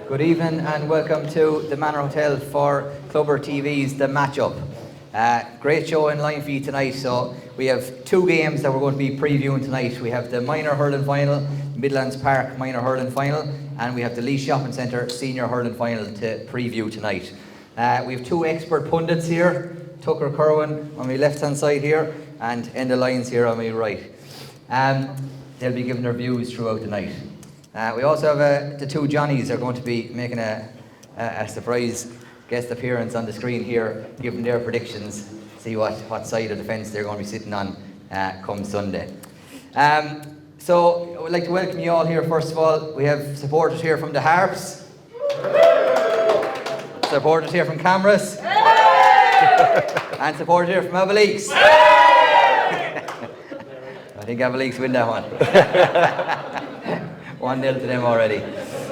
Good evening and welcome to the Manor Hotel for Clubber TV's The Matchup. Great show in line for you tonight. So we have two games that we're going to be previewing tonight. We have the Minor Hurling Final, Midlands Park Minor Hurling Final, and we have the Laois Shopping Centre Senior Hurling Final to preview tonight. We have two expert pundits here, Tucker Curwen on my left hand side here and Enda Lyons here on my right. They'll be giving their views throughout the night. We also have the two Johnnies are going to be making a surprise guest appearance on the screen here, giving their predictions, see what side of the fence they're going to be sitting on come Sunday. So I would like to welcome you all here. First of all, we have supporters here from the Harps, supporters here from Camross, and supporters here from Abbeyleix. I think Abbeyleix win that one. 1-0 to them already.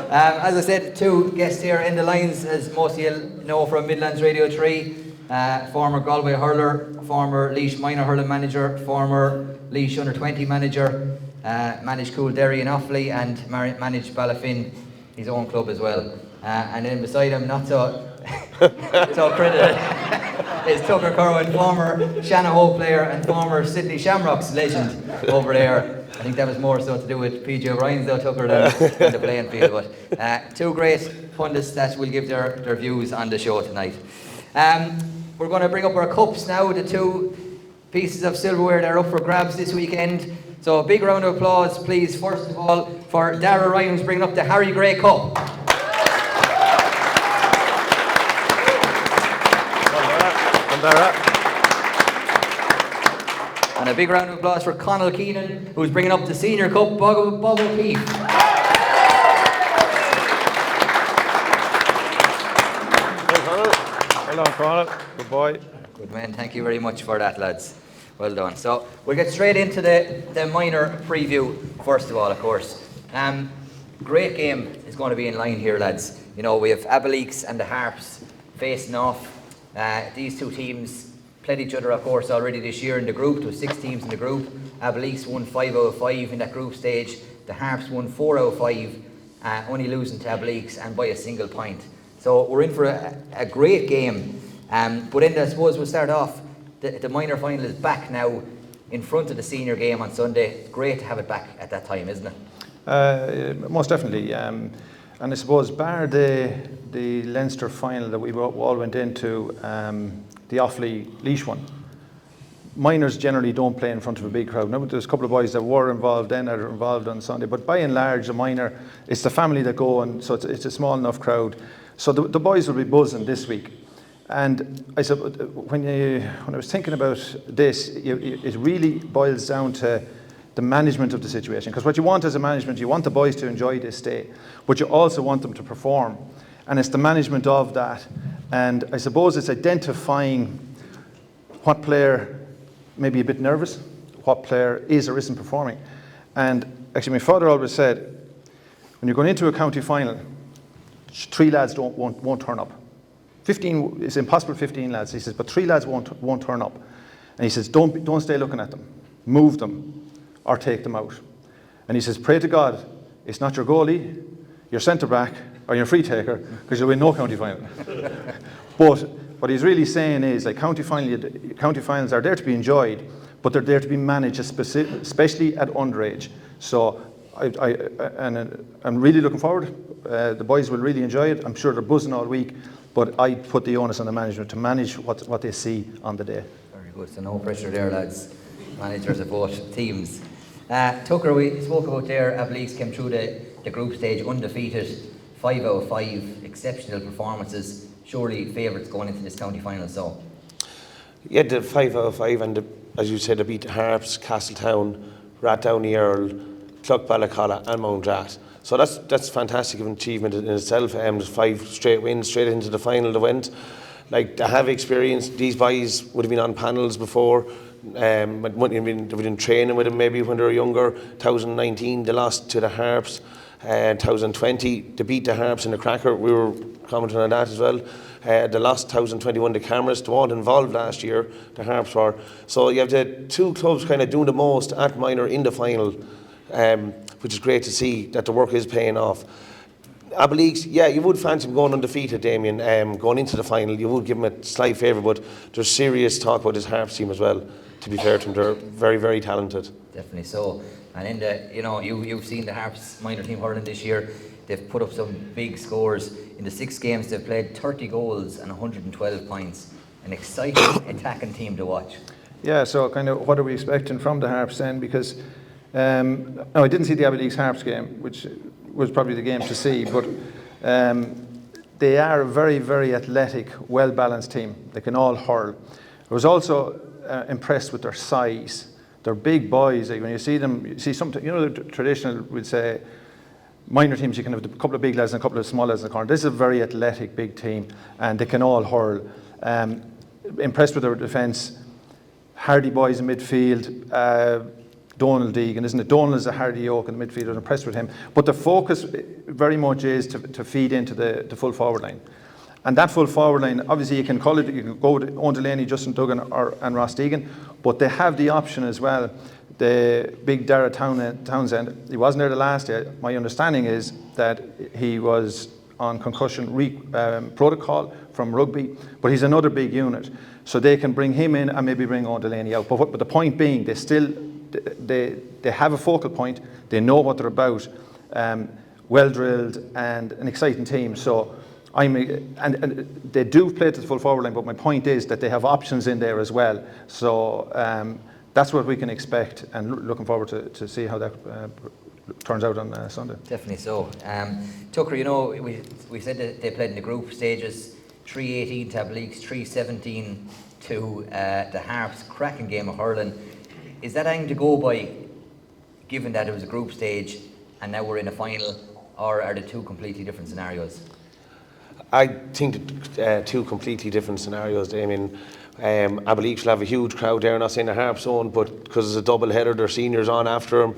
As I said, two guests here in the lines, as most of you know from Midlands Radio 3, former Galway hurler, former Laois Minor Hurling manager, former Laois Under-20 manager, managed Coolderry and Offaly, and managed Ballyfin, his own club as well. And then beside him, not so credited, is Tucker Curwen, former Shanahoe player and former Sydney Shamrocks legend over there. I think that was more so to do with PJ O'Brien's though, Tucker, than the playing field. But two great pundits that will give their views on the show tonight. We're going to bring up our cups now, the two pieces of silverware that are up for grabs this weekend. So a big round of applause, please, first of all, for Dara Ryan, who's bringing up the Harry Gray Cup. And a big round of applause for Conal Keenan, who's bringing up the Senior Cup, Bob O'Keefe. Well done, Conal. Good boy. Good man, thank you very much for that, lads. Well done. So we'll get straight into the minor preview, first of all, of course. Great game is going to be in line here, lads. You know, we have Abbeyleix and the Harps facing off. These two teams played each other, of course, already this year in the group. There were 6 teams in the group. Abbeyleix won 5 out of 5 in that group stage. The Harps won 4 out of 5, only losing to Abbeyleix and by a single point. So we're in for a great game. But then I suppose we'll start off. The minor final is back now in front of the senior game on Sunday. It's great to have it back at that time, isn't it? Most definitely. And I suppose bar the Leinster final that we all went into, the Offaly Laois one, minors generally don't play in front of a big crowd. Now there's a couple of boys that were involved then that are involved on Sunday, but by and large the minor, it's the family that go, and so it's a small enough crowd. So the boys will be buzzing this week. And I said, when I was thinking about this, it really boils down to the management of the situation. Because what you want as a management, you want the boys to enjoy this day, but you also want them to perform. And it's the management of that. And I suppose it's identifying what player may be a bit nervous, what player is or isn't performing. And actually my father always said, when you're going into a county final, 3 lads won't turn up. 15, it's impossible 15 lads, he says, but 3 lads won't turn up. And he says, don't stay looking at them, move them or take them out. And he says, pray to God, it's not your goalie, your centre back or your free taker, because you'll win no county final. But what he's really saying is, like, county finals are there to be enjoyed, but they're there to be managed, especially at underage. So I'm really looking forward. The boys will really enjoy it. I'm sure they're buzzing all week, but I put the onus on the management to manage what they see on the day. Very good. So no pressure there, lads. Managers of both teams. Tucker, we spoke about there. Abbeyleix came through the group stage undefeated, 5 out of 5, exceptional performances. Surely favourites going into this county final. So yeah, the 5 out of 5, and as you said, they beat Harps, Castletown, Rathdowney Earl, Clough Ballacalla and Mount Rat. So that's fantastic of an achievement in itself. 5 straight wins straight into the final they went. Like, they have experience. These boys would have been on panels before. They've been training with them maybe when they were younger. 2019 they lost to the Harps. 2020 they beat the Harps in the Cracker. We were commenting on that as well. They lost 2021 to Camross. They weren't involved last year, the Harps were. So you have the 2 clubs kind of doing the most at minor in the final, which is great to see that the work is paying off. Abbeyleix, yeah, you would fancy him going undefeated, Damien, going into the final. You would give him a slight favour, but there's serious talk about his Harps team as well, to be fair to them. They're very, very talented. Definitely so. And in the, you've seen the Harps minor team hurling this year. They've put up some big scores. In the 6 games, they've played 30 goals and 112 points. An exciting attacking team to watch. Yeah, so kind of what are we expecting from the Harps then? Because, no, I didn't see the Abbeyleix Harps game, which was probably the game to see, but they are a very, very athletic, well-balanced team. They can all hurl. I was also impressed with their size. They're big boys. Like when you see them, you see something, the traditional, we'd say, minor teams, you can have a couple of big lads and a couple of small lads in the corner. This is a very athletic, big team, and they can all hurl. Impressed with their defence. Hardy boys in midfield. Donald Deegan, isn't it? Donald is a hardy yoke in the midfield. I was impressed with him. But the focus very much is to feed into the full forward line. And that full forward line, obviously you can call it, you can go with Owen Delaney, Justin Duggan and Ross Deegan, but they have the option as well. The big Dara Townsend, he wasn't there the last year. My understanding is that he was on concussion protocol from rugby, but he's another big unit. So they can bring him in and maybe bring Owen Delaney out. But the point being, they have a focal point, they know what they're about, well drilled and an exciting team. So and they do play to the full forward line, but my point is that they have options in there as well. So that's what we can expect, and looking forward to see how that turns out on Sunday. Definitely so. Tucker, we said that they played in the group stages, 3-18 to Abbeyleix, 3-17 to the Harps. Cracking game of hurling. Is that anything to go by, given that it was a group stage and now we're in a final, or are they two completely different scenarios? I think two completely different scenarios. I mean, Abbeyleix will have a huge crowd there, not saying the Harps own, but because it's a double header, their seniors on after them.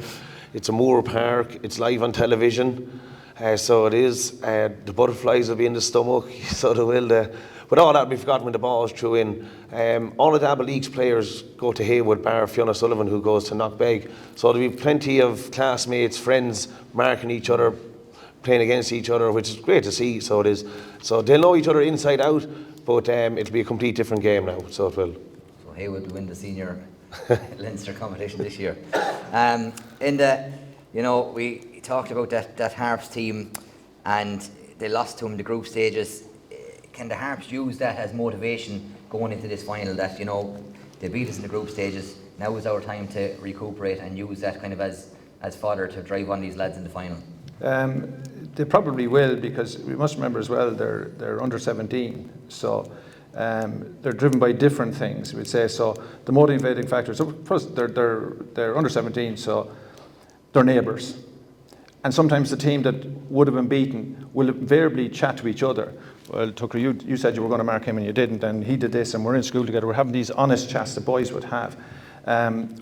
It's a Moore Park, it's live on television, so it is. The butterflies will be in the stomach, so they will. But all that will be forgotten when the ball's through in. All of the Abbeyleix players go to Haywood, bar Fiona Sullivan, who goes to Knockbeg. So there'll be plenty of classmates, friends, marking each other, playing against each other, which is great to see. So it is. So they'll know each other inside out, but it'll be a complete different game now. So it will. So Haywood will win the senior Leinster competition this year. We talked about that Harps team, and they lost to them in the group stages. Can the Harps use that as motivation going into this final, that they beat us in the group stages, now is our time to recuperate and use that kind of as fodder to drive on these lads in the final? They probably will, because we must remember as well they're under 17, so they're driven by different things, we'd say. So the motivating factors, so first they're under 17, so they're neighbours, and sometimes the team that would have been beaten will invariably chat to each other. Well, Tucker, you said you were going to mark him and you didn't, and he did this, and we're in school together. We're having these honest chats the boys would have,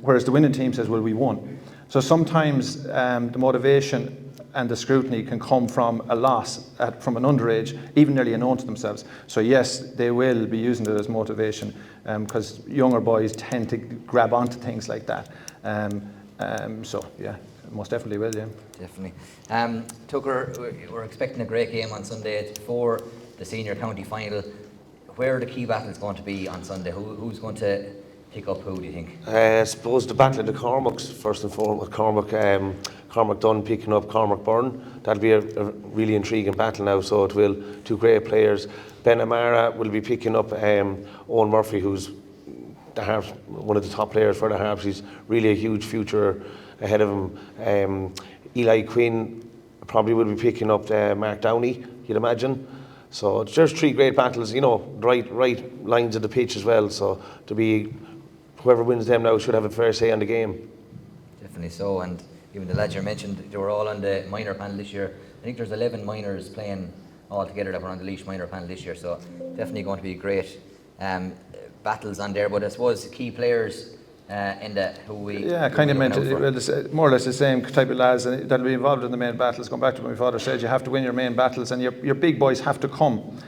whereas the winning team says, well, we won. So sometimes the motivation and the scrutiny can come from a loss from an underage, even nearly unknown to themselves. So yes, they will be using it as motivation, because younger boys tend to grab onto things like that. So yeah, most definitely will, yeah. Definitely. Tucker, we're expecting a great game on Sunday. It's before the senior county final. Where are the key battles going to be on Sunday? Who's going to pick up who, do you think? I suppose the battle of the Cormac's, first and foremost. Cormac Dunn picking up Cormac Byrne. That'll be a really intriguing battle now, so it will. Two great players. Ben Amara will be picking up Owen Murphy, who's the Harps, one of the top players for the Harps. He's really a huge future ahead of him. Eli Quinn probably will be picking up Mark Downey, you'd imagine. So it's just three great battles, right lines of the pitch as well. So to be, whoever wins them now should have a fair say on the game. Definitely so, and even the lads you mentioned, they were all on the minor panel this year. I think there's 11 minors playing all together that were on the Laois minor panel this year, so definitely going to be great battles on there. But I suppose key players in that who we... Yeah, kind of meant more or less the same type of lads that'll be involved in the main battles. Going back to what my father said, you have to win your main battles, and your big boys have to come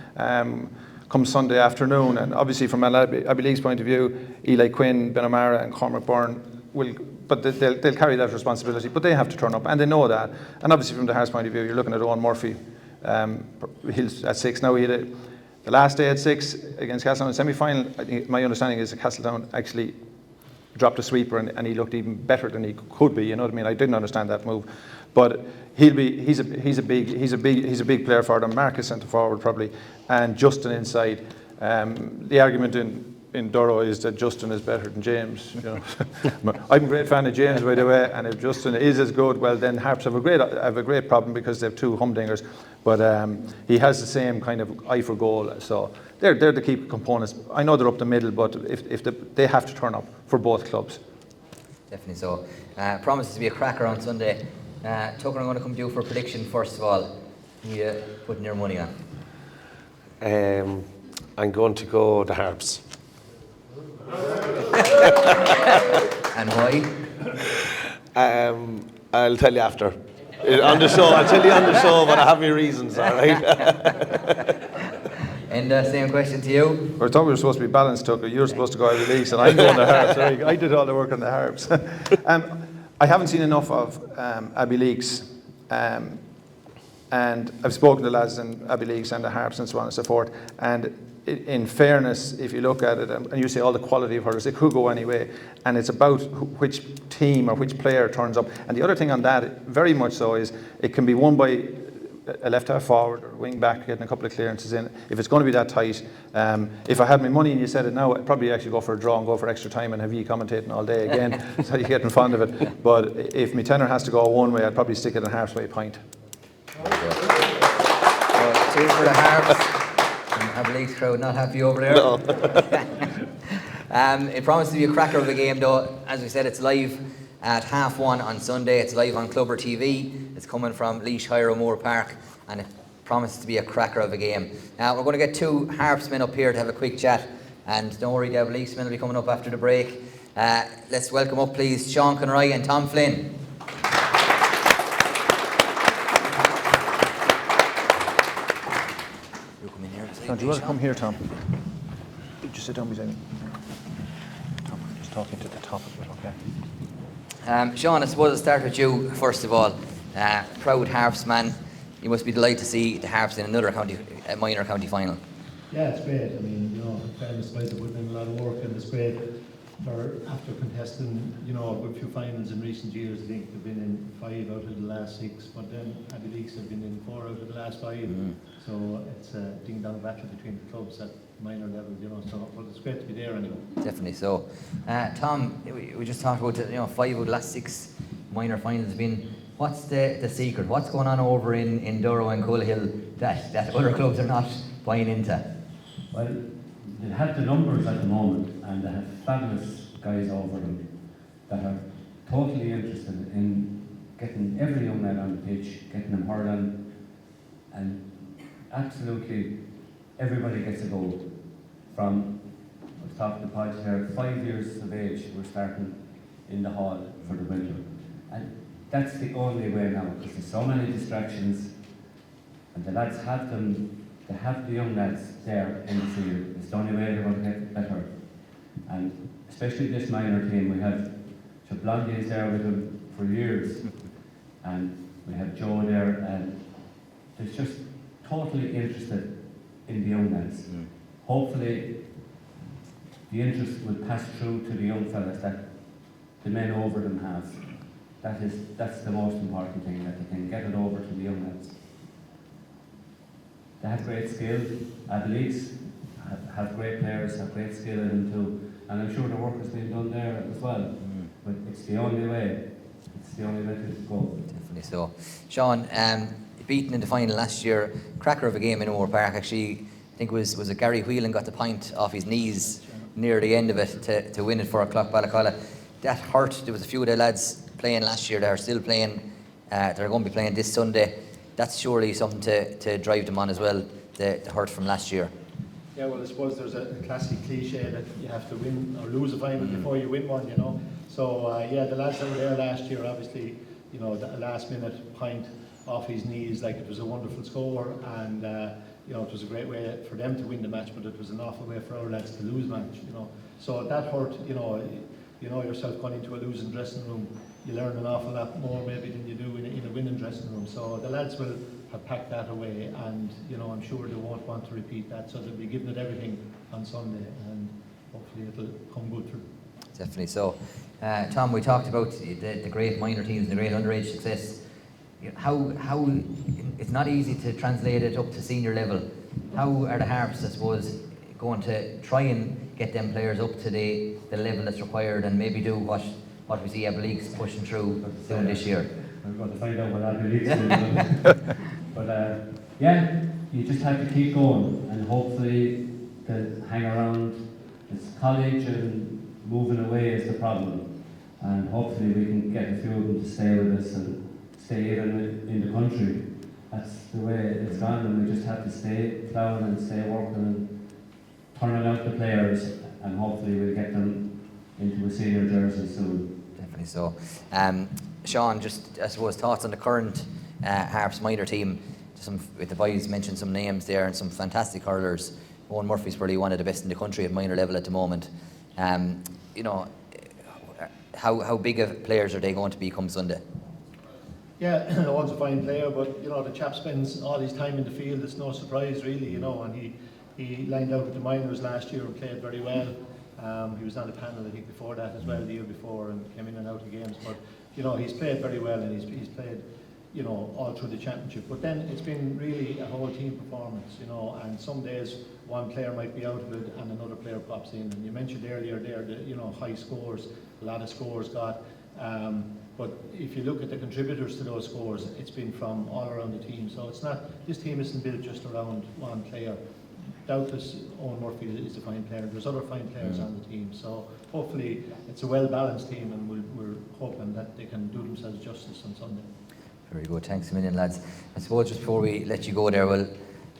Sunday afternoon. And obviously from Abbeyleix's point of view, Eli Quinn, Ben O'Mara and Cormac Byrne they'll carry that responsibility, but they have to turn up, and they know that. And obviously from the Harps point of view, you're looking at Owen Murphy, He's at 6 now. He had the last day at 6 against Castletown semi-final. I think my understanding is that Castletown actually dropped a sweeper and he looked even better than he could be. You know what I mean? I didn't understand that move, but he's a big player for them. Marcus centre forward probably, and Justin inside. The argument in Durrow is that Justin is better than James. You know, I'm a great fan of James, by the way, and if Justin is as good, well then Harps have a great problem because they have 2 humdingers. But he has the same kind of eye for goal, so they're the key components. I know they're up the middle, but if they have to turn up for both clubs. Definitely so. Promises to be a cracker on Sunday. Tucker, I'm going to come to you for a prediction first of all. Who are you putting your money on? I'm going to go the Harps. And why? I'll tell you after. On the show, I'll tell you on the show, but I have my reasons, all right? And same question to you. I thought we were supposed to be balanced, Tucker. You're supposed to go Abbeyleix and I'm going to Harps. Sorry, I did all the work on the Harps. I haven't seen enough of Abbeyleix, and I've spoken to lads in Abbeyleix and the Harps and so on and so forth. And in fairness, if you look at it, and you say all the quality of hurlers, it could go anyway, and it's about which team or which player turns up. And the other thing on that, very much so, is it can be won by a left half forward or wing back getting a couple of clearances in. If it's going to be that tight, if I had my money and you said it now, I'd probably actually go for a draw and go for extra time and have you commentating all day again, so you're getting fond of it. But if my tenor has to go one way, I'd probably stick it in Harps by a pint. So 2 for the Harps. Abbeyleix crowd not happy over there. No. It promises to be a cracker of a game though. As we said, it's live at 1:30 on Sunday. It's live on Clubber TV. It's coming from Laois Hire O'Moore Park, and it promises to be a cracker of a game. Now we're going to get 2 Harps men up here to have a quick chat, and don't worry, the Abbeyleix men will be coming up after the break. Let's welcome up please Sean Conroy and Tom Flynn. Tom, do you want to come here, Tom? Just sit down beside me. Tom, I'm just talking to the top of it, okay? Sean, I suppose I'll start with you first of all. Proud Harps man. You must be delighted to see the Harps in another minor county final. Yeah, it's great. I mean, you know, fairness wise, they're putting in a lot of work, and it's great for after contesting, you know, a good few finals in recent years. I think they've been in 5 out of the last 6, but then Abbeyleix have been in 4 out of the last 5. So it's a ding-dong battle between the clubs at minor level, you know. So, but it's great to be there anyway. Definitely so. Tom, we just talked about 5 of the last 6 minor finals been. What's the secret? What's going on over in Durrow and Culhill that other clubs are not buying into? Well, they have the numbers at the moment, and they have fabulous guys over them that are totally interested in getting every young man on the pitch, getting them hurling, and absolutely everybody gets a goal. From, I was talking to Podge here, 5 years of age, we're starting in the hall for the winter. And that's the only way now, because there's so many distractions, and the lads have them. They have the young lads there in the field. It's the only way they're going to get better. And especially this minor team, we have Blondie is there with them for years, and we have Joe there, and they're just totally interested in the young lads. Hopefully, the interest will pass through to the young fellas that the men over them have. That's the most important thing, that they can get it over to the young lads. They have great skill. Abbeyleix have great players, have great skill in them too, and I'm sure the work is being done there as well. But it's the only way. It's the only way to go. Definitely so. Sean, beaten in the final last year, cracker of a game in O'Moore Park. Actually, I think was it Gary Whelan got the point off his knees near the end of it to win it for Clough Balacalla. That hurt. There was a few of the lads playing last year that are still playing. They're going to be playing this Sunday. That's surely something to drive them on as well, the hurt from last year. Yeah, well, I suppose there's a classic cliche that you have to win or lose a final before you win one, you know. So, yeah, the lads that were there last year, obviously, you know, the last-minute point off his knees, like, it was a wonderful score, and, you know, it was a great way for them to win the match, but it was an awful way for our lads to lose match, you know. So that hurt, you know yourself going into a losing dressing room, you learn an awful lot more maybe than you do in a winning dressing room. So the lads will have packed that away, and I'm sure they won't want to repeat that, so they'll be giving it everything on Sunday, and hopefully it'll come good through. Definitely so. Tom, we talked about the great minor teams and the great underage success. How it's not easy to translate it up to senior level. How are the Harps, I suppose, going to try and get them players up to the level that's required, and maybe do what we see Abbeyleix pushing through doing this year? I'm going to find out what Abbeyleix is. But yeah, you just have to keep going, and hopefully they'll hang around. It's college, and moving away is the problem. And hopefully we can get a few of them to stay with us and stay in the country. That's the way it's gone, and we just have to stay ploughing and stay working and turning out the players, and hopefully we'll get them into a senior jersey soon. Definitely so. Sean, just I suppose thoughts on the current Harps minor team. With the boys mentioned some names there and some fantastic hurlers. Owen Murphy's probably one of the best in the country at minor level at the moment. How big of players are they going to be come Sunday? Yeah, Owen's a fine player, but the chap spends all his time in the field. It's no surprise really, and he lined out with the minors last year and played very well. He was on the panel I think before that as well, the year before, and came in and out of games. But he's played very well, and he's played all through the championship. But then it's been really a whole team performance, and some days one player might be out of it and another player pops in. And you mentioned earlier there the high scores, a lot of scores got. But if you look at the contributors to those scores, it's been from all around the team. So it's not, this team isn't built just around one player. Doubtless Owen Murphy is a fine player. There's other fine players on the team. So hopefully it's a well-balanced team, and we're hoping that they can do themselves justice on Sunday. Very good. Thanks a million, lads. I suppose just before we let you go there, well,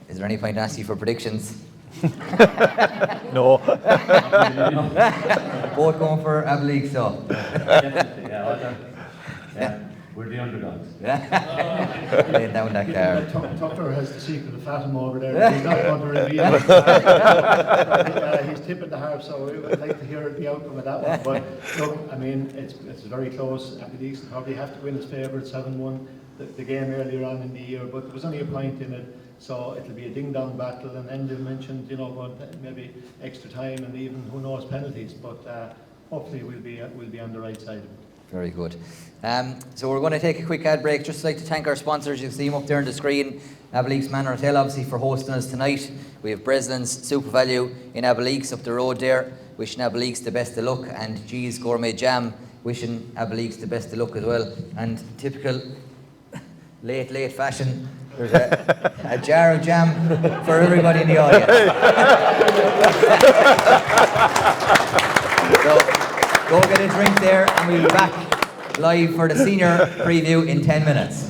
is there any point to ask you for predictions? No. Both going for Abbeyleix, so. Yeah, we're the underdogs. Laying down that car. Tucker has the secret of Fatima over there. He's not going to reveal it. He's tipping the Harps, so we would like to hear the outcome of that one. But look, I mean, it's very close. Abbeyleix will probably have to win as favourites, having won the game earlier on in the year, but there was only a point in it, so it'll be a ding-dong battle. And then they mentioned, maybe extra time and even, who knows, penalties. But hopefully we'll be on the right side of it. Very good. So we're going to take a quick ad break. Just like to thank our sponsors. You can see them up there on the screen. Abbeyleix Manor Hotel, obviously, for hosting us tonight. We have Breslin's Super Value in Abbeyleix up the road there. Wishing Abbeyleix the best of luck. And G's Gourmet Jam, wishing Abbeyleix the best of luck as well. And typical late fashion, there's a jar of jam for everybody in the audience. So go get a drink there, and we'll be back live for the senior preview in 10 minutes.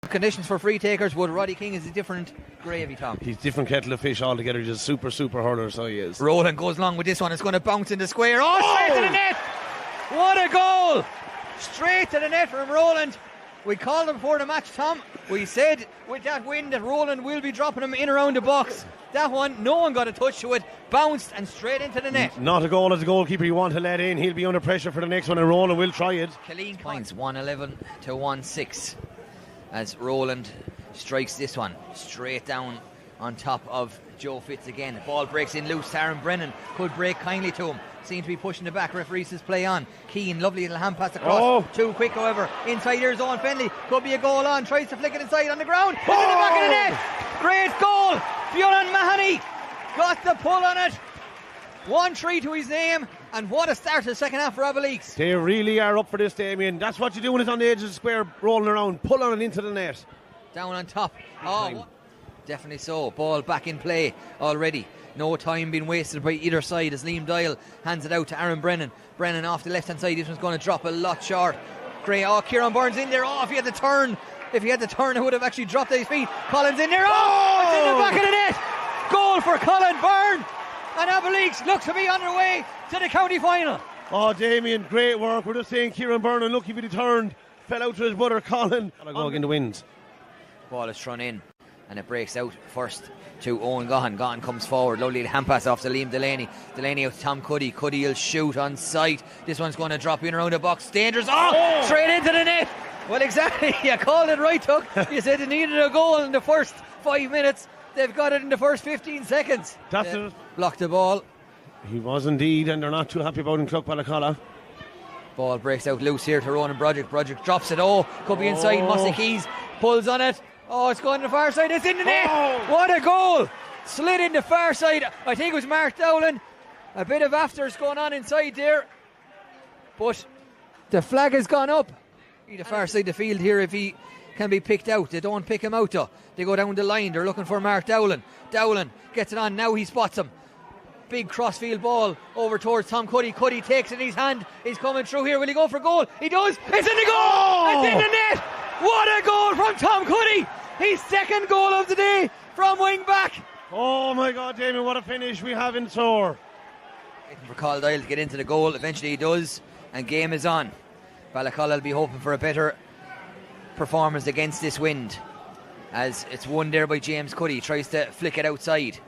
Conditions for free takers, would Roddy King is a different gravy, Tom? He's different kettle of fish altogether. He's a super hurler, so he is. Roland goes along with this one. It's going to bounce in the square. Oh, straight to the net! What a goal! Straight to the net from Roland. We called him before the match, Tom. We said with that win that Roland will be dropping him in around the box. That one, no one got a touch to it. Bounced and straight into the net. Not a goal as a goalkeeper you want to let in. He'll be under pressure for the next one, and Roland will try it. Killeen points 1-11 to 1-6 as Roland strikes this one straight down on top of Joe Fitz again. The ball breaks in loose. Aaron Brennan could break kindly to him. Seemed to be pushing the back. Referee says play on. Keane, lovely little hand pass across. Oh. Too quick, however. Inside here's Owen Fenley. Could be a goal on. Tries to flick it inside on the ground. It's in the back of the net. Great goal. Fionn Mahoney got the pull on it. 1-3 to his name. And what a start to the second half for Abbeyleix. They really are up for this, Damien. That's what you do when it's on the edge of the square, rolling around. Pull on it into the net. Down on top. Definitely so. Ball back in play already. No time being wasted by either side as Liam Doyle hands it out to Aaron Brennan. Brennan off the left hand side. This one's going to drop a lot short. Great. Kieran Burns in there. If he had the turn, it would have actually dropped at his feet. Collins in there. It's in the back of the net. Goal for Colin Byrne. And Abbeyleix looks to be on their way to the county final. Oh, Damien, great work. We're just saying Kieran Byrne, look if he turned, fell out to his brother Colin. Go again the wins. Ball is thrown in. and it breaks out first to Owen Gahan. Gahan comes forward, lovely hand pass off to Liam Delaney. Delaney out to Tom Cuddy. Cuddy will shoot on sight. This one's going to drop in around the box. Dangerous. Oh! Straight into the net. Well, exactly. You called it right, Tuck. You said they needed a goal in the first 5 minutes. They've got it in the first 15 seconds. That's it. Blocked the ball. He was indeed, and they're not too happy about him, Clough-Ballacalla. Ball breaks out loose here to Ronan Broderick. Broderick drops it. Oh, could be inside. Mossy Keys pulls on it. Oh, it's going to the far side. It's in the net. What a goal. Slid in the far side. I think it was Mark Dowling. A bit of afters going on inside there. But the flag has gone up. The far side of the field here, if he can be picked out. They don't pick him out though. They go down the line. They're looking for Mark Dowling. Dowling gets it on. Now he spots him. Big crossfield ball over towards Tom Cuddy. Cuddy takes it in his hand. He's coming through here. Will he go for goal? He does. It's in the goal. It's in the net. What a goal from Tom Cuddy. His second goal of the day from wing back. Oh my God, Damien, what a finish we have in store. Waiting for Caldile to get into the goal. Eventually he does, and game is on. Ballacalla will be hoping for a better performance against this wind, as it's won there by James Cuddy. He tries to flick it outside.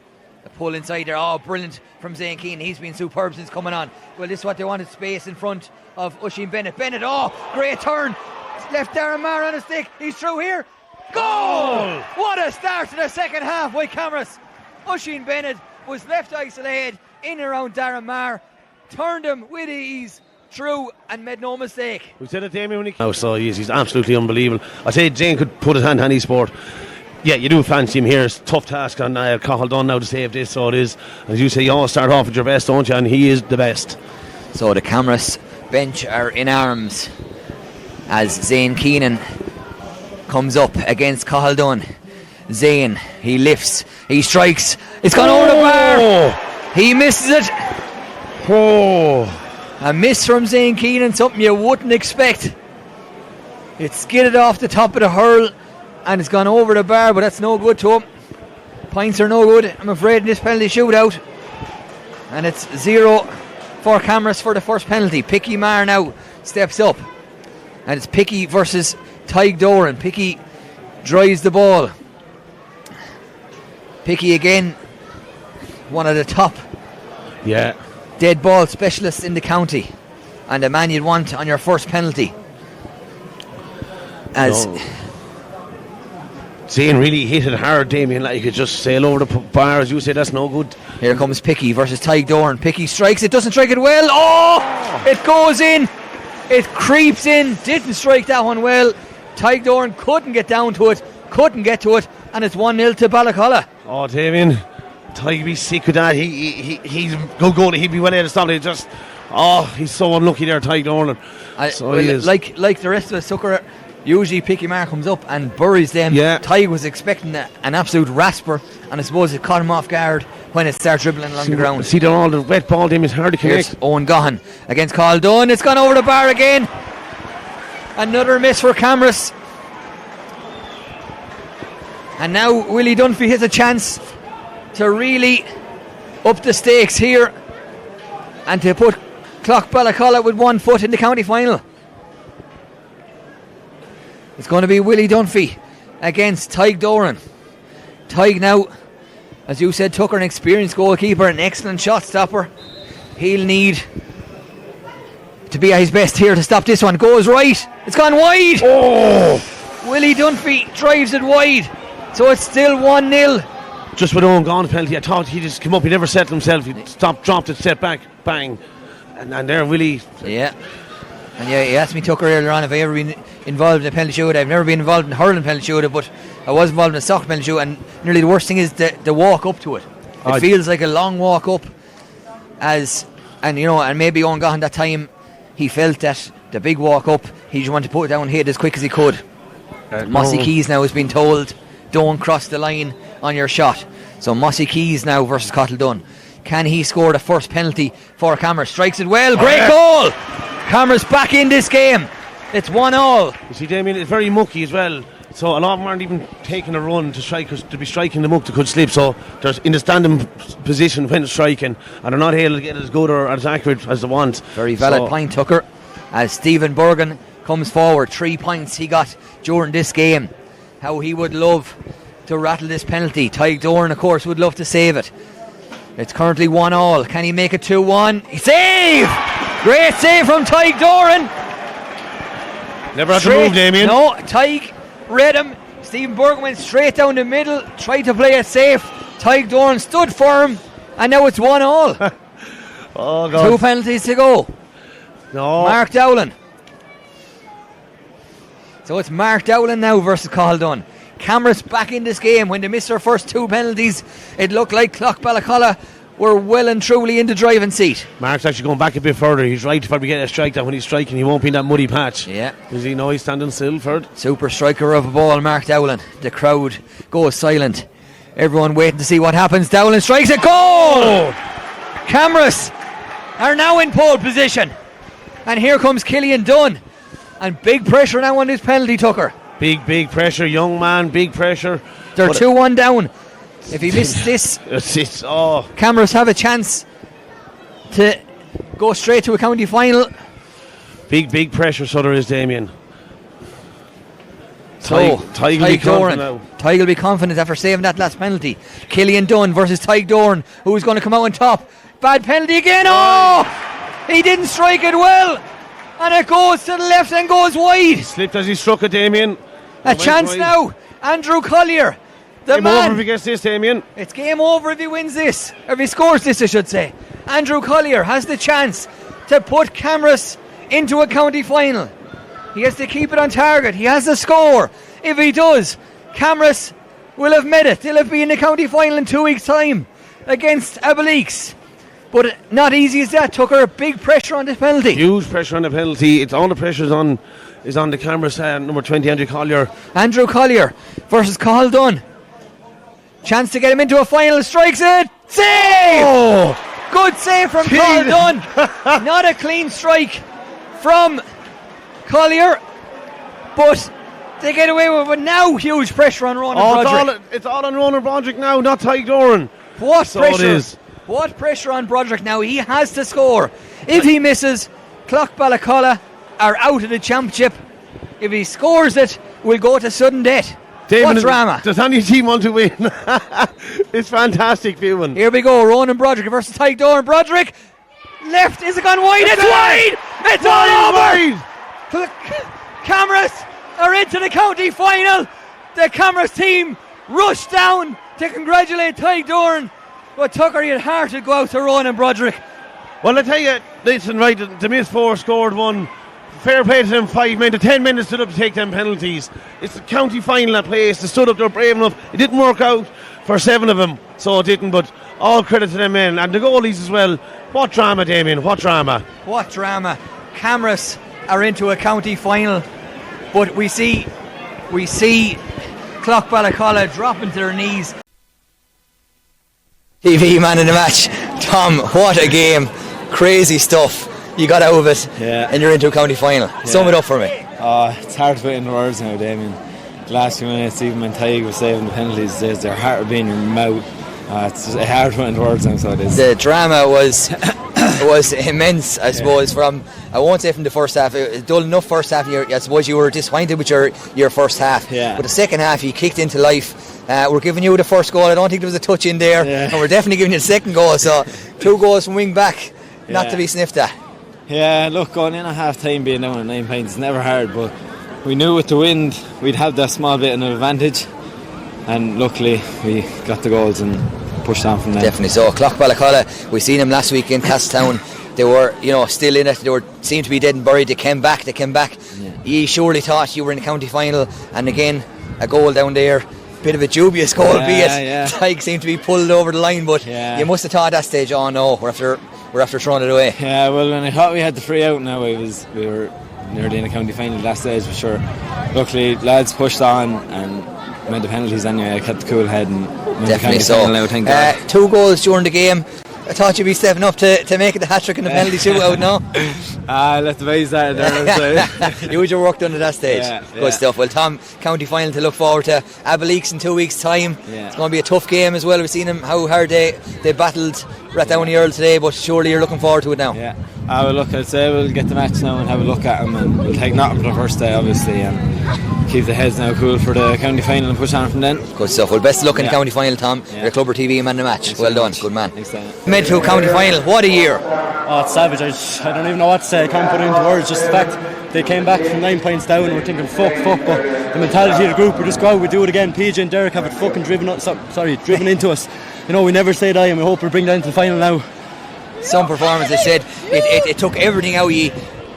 The pull inside there. Oh, brilliant from Zane Keane. He's been superb since coming on. Well, this is what they wanted, space in front of Oisin Bennett. Bennett, oh, great turn. Left Darren Maher on a stick. He's through here. Goal! What a start to the second half by Camross. Oisin Bennett was left isolated in around Darren Maher, turned him with ease through and made no mistake. We said it, Damien, when he came. Oh, so he's absolutely unbelievable. I say Jane could put his hand on any sport. Yeah, you do fancy him here. It's a tough task on Cahill Dunn now to save this, so it is. As you say, you always start off with your best, don't you? And he is the best. So the Camross bench are in arms as Zane Keenan comes up against Cahill Dunn. Zane, he lifts, he strikes, it's gone over the bar. He misses it. A miss from Zane Keenan, something you wouldn't expect. It skidded off the top of the hurl and it's gone over the bar, but that's no good to him. Points are no good, I'm afraid, in this penalty shootout. And it's 0 for Camross for the first penalty. Picky Maher now steps up, and it's Picky versus Tig Doran. Picky drives the ball. Picky again, one of the top dead ball specialists in the county, and the man you'd want on your first penalty. As Zane really hit it hard, Damien, like he could just sail over the bar, as you say. That's no good. Here comes Picky versus Tig Doran. Picky strikes it, doesn't strike it well. Oh, it goes in, it creeps in, didn't strike that one well. Tig Doran couldn't get down to it, couldn't get to it, and it's 1-0 to Ballacalla. Oh, Damien, Tig be sick with that. He's good goal. He'd be well able to stop it. Just, he's so unlucky there, Tig Doran. So he is. Like the rest of us, Tucker, usually Picky Maher comes up and buries them. Tig was expecting an absolute rasper, and I suppose it caught him off guard when it starts dribbling along the ground. See that all the wet ball, Damien, it's hard to connect. Here's Owen Gahan against Cahill Dunn. It's gone over the bar again. Another miss for Camross. And now Willie Dunphy has a chance to really up the stakes here and to put Clough-Ballacalla with 1 foot in the county final. It's going to be Willie Dunphy against Tig Doran. Tig now, as you said, Tucker, an experienced goalkeeper, an excellent shot stopper. He'll need to be at his best here to stop this one. Goes right. It's gone wide. Willie Dunphy drives it wide. So it's still 1-0. Just with Owen Gahan's penalty, I thought he'd just come up, he never settled himself, he stopped, dropped it, set back, bang. And there Willie. Yeah. And you asked me, Tucker, earlier on if I ever been involved in a penalty shootout. I've never been involved in hurling penalty shootout, but I was involved in a soccer penalty shootout, and nearly the worst thing is the walk up to it. It feels like a long walk up, and maybe Owen Gahan that time, he felt that the big walk up, he just wanted to put it down and hit it as quick as he could. Mossy Keys now has been told, don't cross the line on your shot. So Mossy Keys now versus Cahill Dunn. Can he score the first penalty for Camross? Strikes it well. Great goal! Camross back in this game. It's 1-1. You see, Damien, it's very mucky as well. So a lot of them aren't even taking a run to strike, because to be striking the muck they could slip. So they're in the standing position when striking, and they're not able to get as good or as accurate as they want. Very valid point, Tucker. As Stephen Bergen comes forward, 3 points he got during this game. How he would love to rattle this penalty. Tyke Doran, of course, would love to save it. It's currently 1-1. Can he make it 2-1? Save! Great save from Tyke Doran. Never had to move, Damien. No, Tyke read him. Stephen Bergen went straight down the middle, tried to play it safe. Tyke Doran stood firm, and now it's 1-1. Oh, God. 2 penalties to go. No. Mark Dowling. So it's Mark Dowling now versus Caldun. Camross back in this game. When they missed their first 2 penalties, it looked like Clough-Ballacolla were well and truly in the driving seat. Mark's actually going back a bit further. He's right to probably get a strike that when he's striking, he won't be in that muddy patch. Yeah. Does he know he's standing still for it? Super striker of a ball, Mark Dowling. The crowd goes silent. Everyone waiting to see what happens. Dowling strikes a goal! Oh. Camross are now in pole position. And here comes Killian Dunn. And big pressure now on this penalty, Tucker. Big pressure, young man, big pressure. They're 2-1 down. If he misses this, Camross have a chance to go straight to a county final. Big pressure, so there is, Damien. Tyke will be confident now. Tyke will be confident after saving that last penalty. Killian Dunn versus Tyke Doran, who's going to come out on top. Bad penalty again. Oh! He didn't strike it well. And it goes to the left and goes wide. Slipped as he struck it, Damien. A chance now. Andrew Collier. Game over if he gets this, Damien. It's game over if he wins this. Or if he scores this, I should say. Andrew Collier has the chance to put Camross into a county final. He has to keep it on target. He has the score. If he does, Camross will have made it. They'll have been in the county final in 2 weeks' time against Abbeyleix. But not easy as that. Tucker, big pressure on this penalty. Huge pressure on the penalty. It's all the pressure is on the Camross number 20, Andrew Collier. Andrew Collier versus Cathal Dunn. Chance to get him into a final. Strikes it. Save! Oh, good save from Cathal Dunn. Not a clean strike from Collier, but they get away with it. But now huge pressure on Ronan Broderick. It's all on Ronan Broderick now, not Tyke Doran. What so pressure? It is. What pressure on Broderick now? He has to score. If he misses, Clough-Ballacolla are out of the championship. If he scores it, we'll go to sudden death. Damon, what drama? Does any team want to win? It's fantastic viewing. Here we go. Ronan Broderick versus Tyke Doran. Broderick left. Is it gone wide? It's wide. It's all over. Camross are into the county final. The Camross team rushed down to congratulate Tyke Doran. But Tucker, you'd hard to go out to Ronan Broderick. Well, I tell you, listen, right, the missed 4 scored 1. Fair play to them 5 men. The 10 men that stood up to take them penalties. It's the county final at place. They stood up, they were brave enough. It didn't work out for 7 of them, so it didn't, but all credit to them men. And the goalies as well. What drama, Damien, what drama. What drama. Camross are into a county final, but we see Clough-Ballacolla dropping to their knees. TV man in the match. Tom, what a game. Crazy stuff. You got out of it, and you're into a county final. Sum it up for me. It's hard to put into words now, Damien. The last few minutes, even when Tyke was saving the penalties, their heart would be in your mouth. It's just hard to put into words now, so it is. The drama was immense, I suppose, from, I won't say from the first half. It was dull enough first half. I suppose you were disappointed with your first half. Yeah. But the second half, you kicked into life. We're giving you the first goal. I don't think there was a touch in there. Yeah. And we're definitely giving you the second goal. So 2 goals from wing back, not to be sniffed at. Yeah, look, going in at half time being down at 9 points is never hard, but we knew with the wind we'd have that small bit of an advantage, and luckily we got the goals and pushed on from there. Definitely so. Clough-Ballacolla, we seen them last week in Castletown. They were, still in it. They seemed to be dead and buried. They came back. Yeah. You surely thought you were in the county final, and again, a goal down there. Bit of a dubious goal, Tyke seemed to be pulled over the line, but you must have thought at that stage, oh no, we're after throwing it away. Yeah, well, when I thought we had the free out now, we were nearly in a county final last stage for sure. Luckily, lads pushed on and made the penalties anyway. I kept the cool head and made definitely the so. final now, thank God. 2 goals during the game. I thought you'd be stepping up to make it the hat-trick in the penalty shootout, no? Let the boys start there. You had your work done at that stage. Yeah, Good stuff. Well, Tom, county final to look forward to. Abbeyleix in 2 weeks' time. Yeah. It's going to be a tough game as well. We've seen them how hard they battled Rathdowney Earl today, but surely you're looking forward to it now. Yeah. Well, look, I'd say we'll get the match now and have a look at them, and we'll take nothing for the first day, obviously, and keep the heads now cool for the county final and push on from then. Good stuff. Well, best of luck in the county final, Tom. Yeah. You're Clubber TV man of the match. Thanks well very done. much. Good man. Thanks, Dan. Mid to county final. What a year. Oh, it's savage. I don't even know what to say. I can't put it into words. Just the fact they came back from 9 points down and we're thinking fuck, but the mentality of the group, we just go out, we do it again. PJ and Derek have it fucking driven into us. You know, we never say die, and we hope we bring that into the final now. Some performance, they said it took everything out of you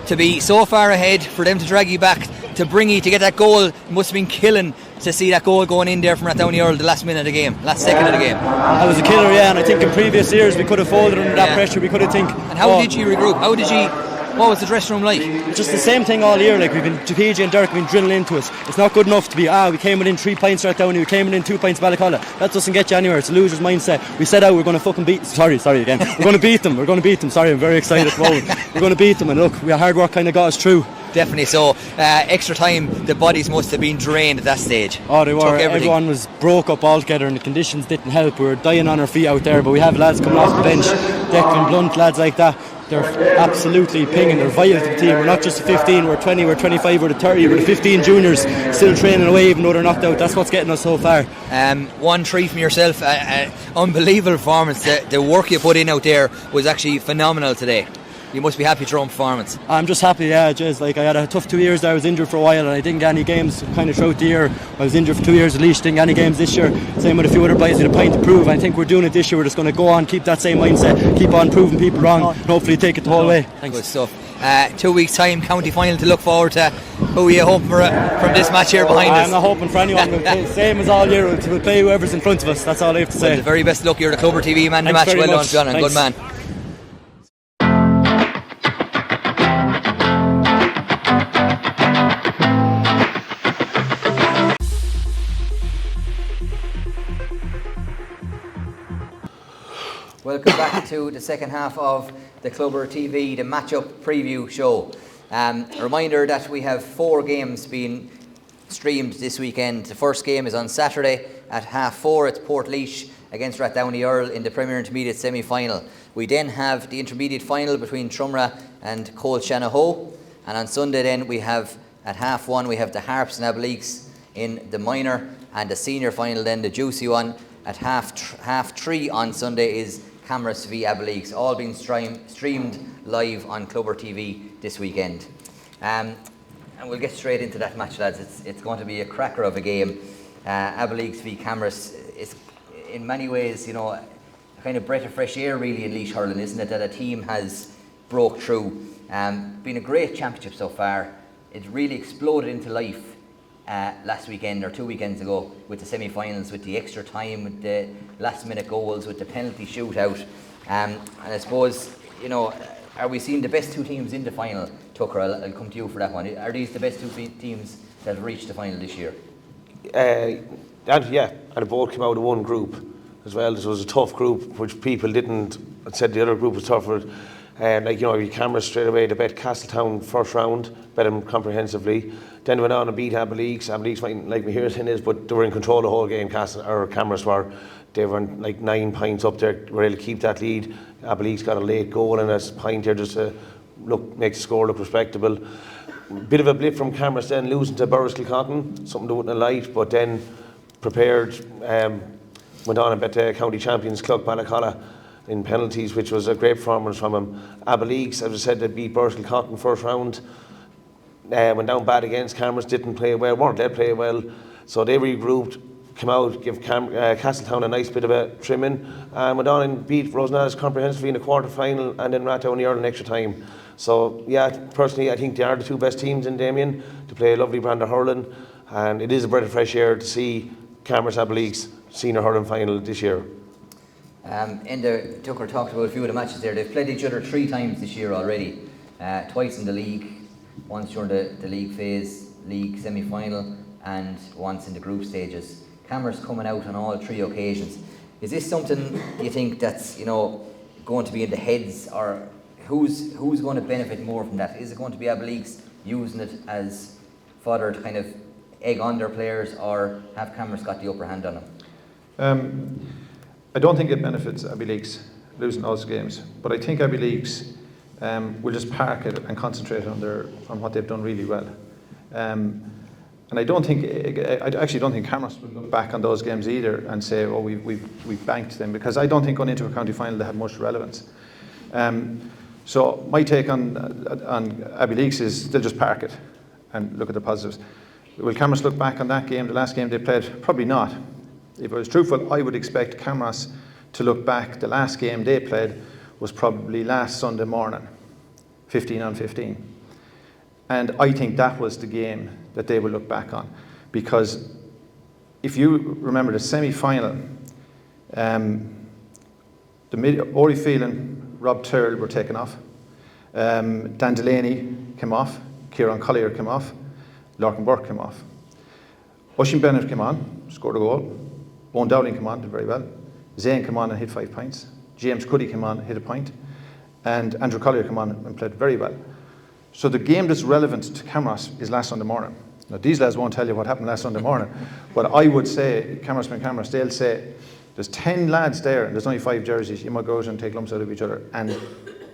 to be so far ahead, for them to drag you back, to bring you to get that goal. It must have been killing to see that goal going in there from Rathdowney Earl the last minute of the game, last second of the game. That was a killer, yeah, and I think in previous years we could have folded under that pressure. We could have think. And how did you regroup? What was the dressing room like? Just the same thing all year. Like, we've been, PJ and Derek have been drilling into us. It's not good enough to be we came within 3 points right down, we came within 2 points Ballycolla. That doesn't get you anywhere. It's a loser's mindset. We said we're going to fucking beat. Sorry again. We're going to beat them. Sorry, I'm very excited at the moment. We're going to beat them, and look, our hard work kind of got us through. Definitely so. Extra time, the bodies must have been drained at that stage. Oh, they were. Everyone was broke up altogether, and the conditions didn't help. We were dying on our feet out there, but we have lads coming off the bench, Declan Blunt, lads like that. They're absolutely pinging. They're vital to the team. We're not just the 15, we're 20, we're 25, we're the 30, we're the 15 juniors still training away even though they're knocked out. That's what's getting us so far. 1-3 from yourself. Unbelievable performance. The work you put in out there was actually phenomenal today. You must be happy with your own performance. I'm just happy, yeah, Jez. Like, I had a tough 2 years there. I was injured for a while and I didn't get any games kind of throughout the year. I was injured for 2 years at least, didn't get any games this year. Same with a few other boys with a point to prove. I think we're doing it this year. We're just going to go on, keep that same mindset, keep on proving people wrong, and hopefully take it the whole way. Thanks. Good stuff. 2 weeks time, county final to look forward to. Who are you hoping for from this match here behind us? I'm not hoping for anyone. We'll play same as all year. We'll play whoever's in front of us. That's all I have to say. Well, the very best luck. You're the Clubber TV man of the match. Well done, John, and good man. Welcome back to the second half of the Clubber TV, the matchup preview show. A reminder that we have 4 games being streamed this weekend. The first game is on Saturday at 4:30. It's Portlaoise against Rathdowney Earl in the Premier Intermediate semi-final. We then have the intermediate final between Trumra and Colshanahoe. And on Sunday then we have at 1:30 we have the Harps and Abbeyleix in the minor, and the senior final then, the juicy one, at 3:30 on Sunday is Camross v Abbeyleix, all being streamed live on Clubber TV this weekend. And we'll get straight into that match, lads. It's going to be a cracker of a game. Abbeyleix v Camross is in many ways, you know, a kind of breath of fresh air really in Laois hurling, isn't it, that a team has broke through. Been a great championship so far. It really exploded into life last weekend or 2 weekends ago with the semi-finals, with the extra time, with the last minute goals, with the penalty shootout, and I suppose, you know, are we seeing the best 2 teams in the final? Tucker, I'll come to you for that one. Are these the best 2 teams that have reached the final this year? And they both came out of one group as well. This was a tough group, which people didn't said the other group was tougher. And you Camross straight away, they bet Castletown first round, bet them comprehensively. Then went on and beat Abbeyleix. Abbeyleix mightn't like me hearing is, but they were in control the whole game. Camross were. They were like 9 points up there, were able to keep that lead. Abbeyleix got a late goal and a pint there just to make the score look respectable. Bit of a blip from Camross then, losing to Borris-Kilcotton, something they wouldn't have liked, but then prepared, went on and bet the county champions Club Ballycolla in penalties, which was a great performance from him. Abbeyleix, as I said, they beat Borris-Kilcotton first round. Went down bad against Camross, didn't play well, weren't they play well, so they regrouped, came out, give Castletown a nice bit of a trimming, and went on and beat Rosenal's comprehensively in the quarter final, and then Rathdowney Earl in extra time. So yeah, personally I think they are the 2 best teams in Damien to play a lovely brand of hurling, and it is a breath of fresh air to see Camross Abbeyleix senior hurling final this year. Tucker talked about a few of the matches there. They've played each other 3 times this year already, twice in the league, once during the league phase, league semi-final, and once in the group stages. Camross coming out on all 3 occasions. Is this something you think that's, you know, going to be in the heads, or who's going to benefit more from that? Is it going to be Abbeyleix using it as fodder to kind of egg on their players, or have Camross got the upper hand on them? I don't think it benefits Abbeyleix losing those games, but I think Abbeyleix will just park it and concentrate on what they've done really well. And I actually don't think Camross will look back on those games either and say, oh, we've banked them, because I don't think going into a county final they have much relevance. So my take on Abbeyleix is they'll just park it and look at the positives. Will Camross look back on that game, the last game they played? Probably not. If I was truthful, I would expect Camross to look back. The last game they played was probably last Sunday morning, 15-15. And I think that was the game that they will look back on. Because if you remember the semi-final, Ori Phelan, Rob Turrell were taken off. Dan Delaney came off. Kieran Collier came off. Larkin Burke came off. Oisin Bennett came on, scored a goal. Owen Dowling came on, did very well. Zane came on and hit 5 points. James Cuddy came on and hit a point. And Andrew Collier came on and played very well. So the game that's relevant to Camross is last Sunday morning. Now, these lads won't tell you what happened last Sunday morning, but I would say, Camross, they'll say, there's 10 lads there and there's only 5 jerseys. You might go out and take lumps out of each other. And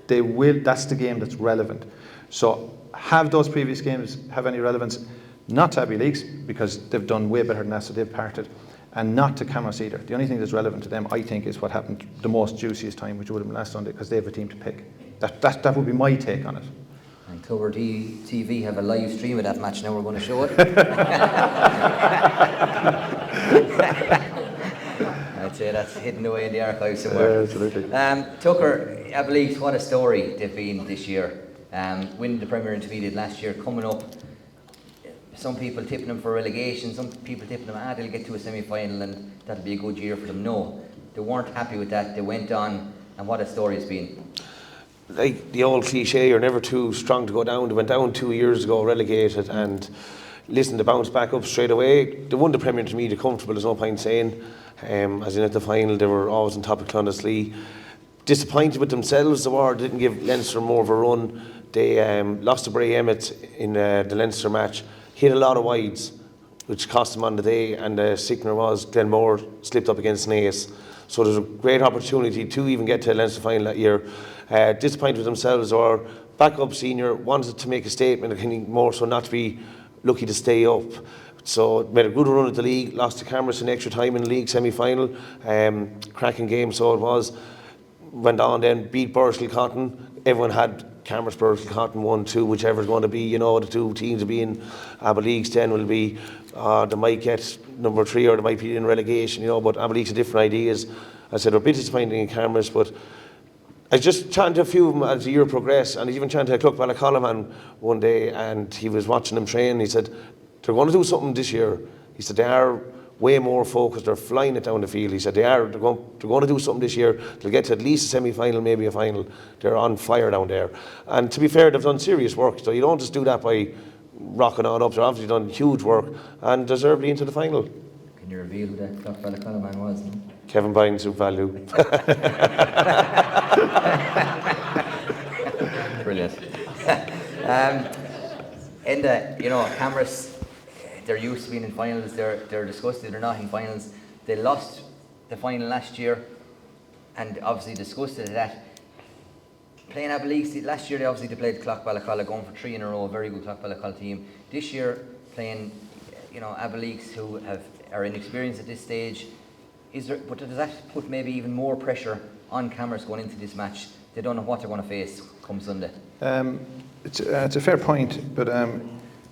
they will, that's the game that's relevant. So have those previous games have any relevance? Not to Abbeyleix, because they've done way better than that, so they've parted. And not to Camross either. The only thing that's relevant to them, I think, is what happened the most juiciest time, which would have been last Sunday, because they have a team to pick. That would be my take on it. And Clover TV have a live stream of that match now, we're going to show it. I'd say that's hidden away in the archive somewhere. Yeah, absolutely. Tucker, Abbeyleix, what a story they've been this year. Winning the Premier Intermediate last year, coming up. Some people tipping them for relegation, some people tipping them, they'll get to a semi-final and that'll be a good year for them. No, they weren't happy with that. They went on, and what a story it's been. Like the old cliche, you're never too strong to go down. They went down 2 years ago, relegated, and listen, to bounce back up straight away. They won the Premier Intermediate comfortable, there's no point saying. As in at the final, they were always on top of Clonaslee. Disappointed with themselves, they were, didn't give Leinster more of a run. They lost to Bray Emmett in the Leinster match. Hit a lot of wides, which cost them on the day, and the sickener was Glenmore slipped up against Naas. So there's a great opportunity to even get to a Leinster final that year. Disappointed with themselves, or backup senior, wanted to make a statement, more so not to be lucky to stay up. So made a good run at the league, lost to Camross in extra time in the league semi-final. Cracking game, so it was. Went on then, beat Bursley Cotton. Everyone had Camross, Bursley Cotton 1-2, whichever's going to be, the two teams will be in Abbeyleix then will be, they might get number 3 or they might be in relegation, but Abbeyleix have different ideas. I said, they're a bit disappointing in Camross, but I just chatted to a few of them as the year progressed, and I even chatted to a Cluck Ballacalla one day, and he was watching them train. He said, they're going to do something this year. He said, they are way more focused, they're flying it down the field. He said, they're going to do something this year. They'll get to at least a semi-final, maybe a final. They're on fire down there. And to be fair, they've done serious work, so you don't just do that by rocking on up. They've obviously done huge work and deservedly into the final. Can you reveal who that Cluck Ballacalla man was? No? Kevin Bynes, Super Value. Brilliant. Camross, they're used to being in finals. They're disgusted they're not in finals. They lost the final last year, and obviously disgusted at that. Playing Abbeyleix last year, they played Cluck Ballacalla, going for 3 in a row. A very good Cluck Ballacalla team. This year, playing, Abbeyleix, who are inexperienced at this stage. But does that put maybe even more pressure on Camross going into this match? They don't know what they're going to face come Sunday. It's a fair point, but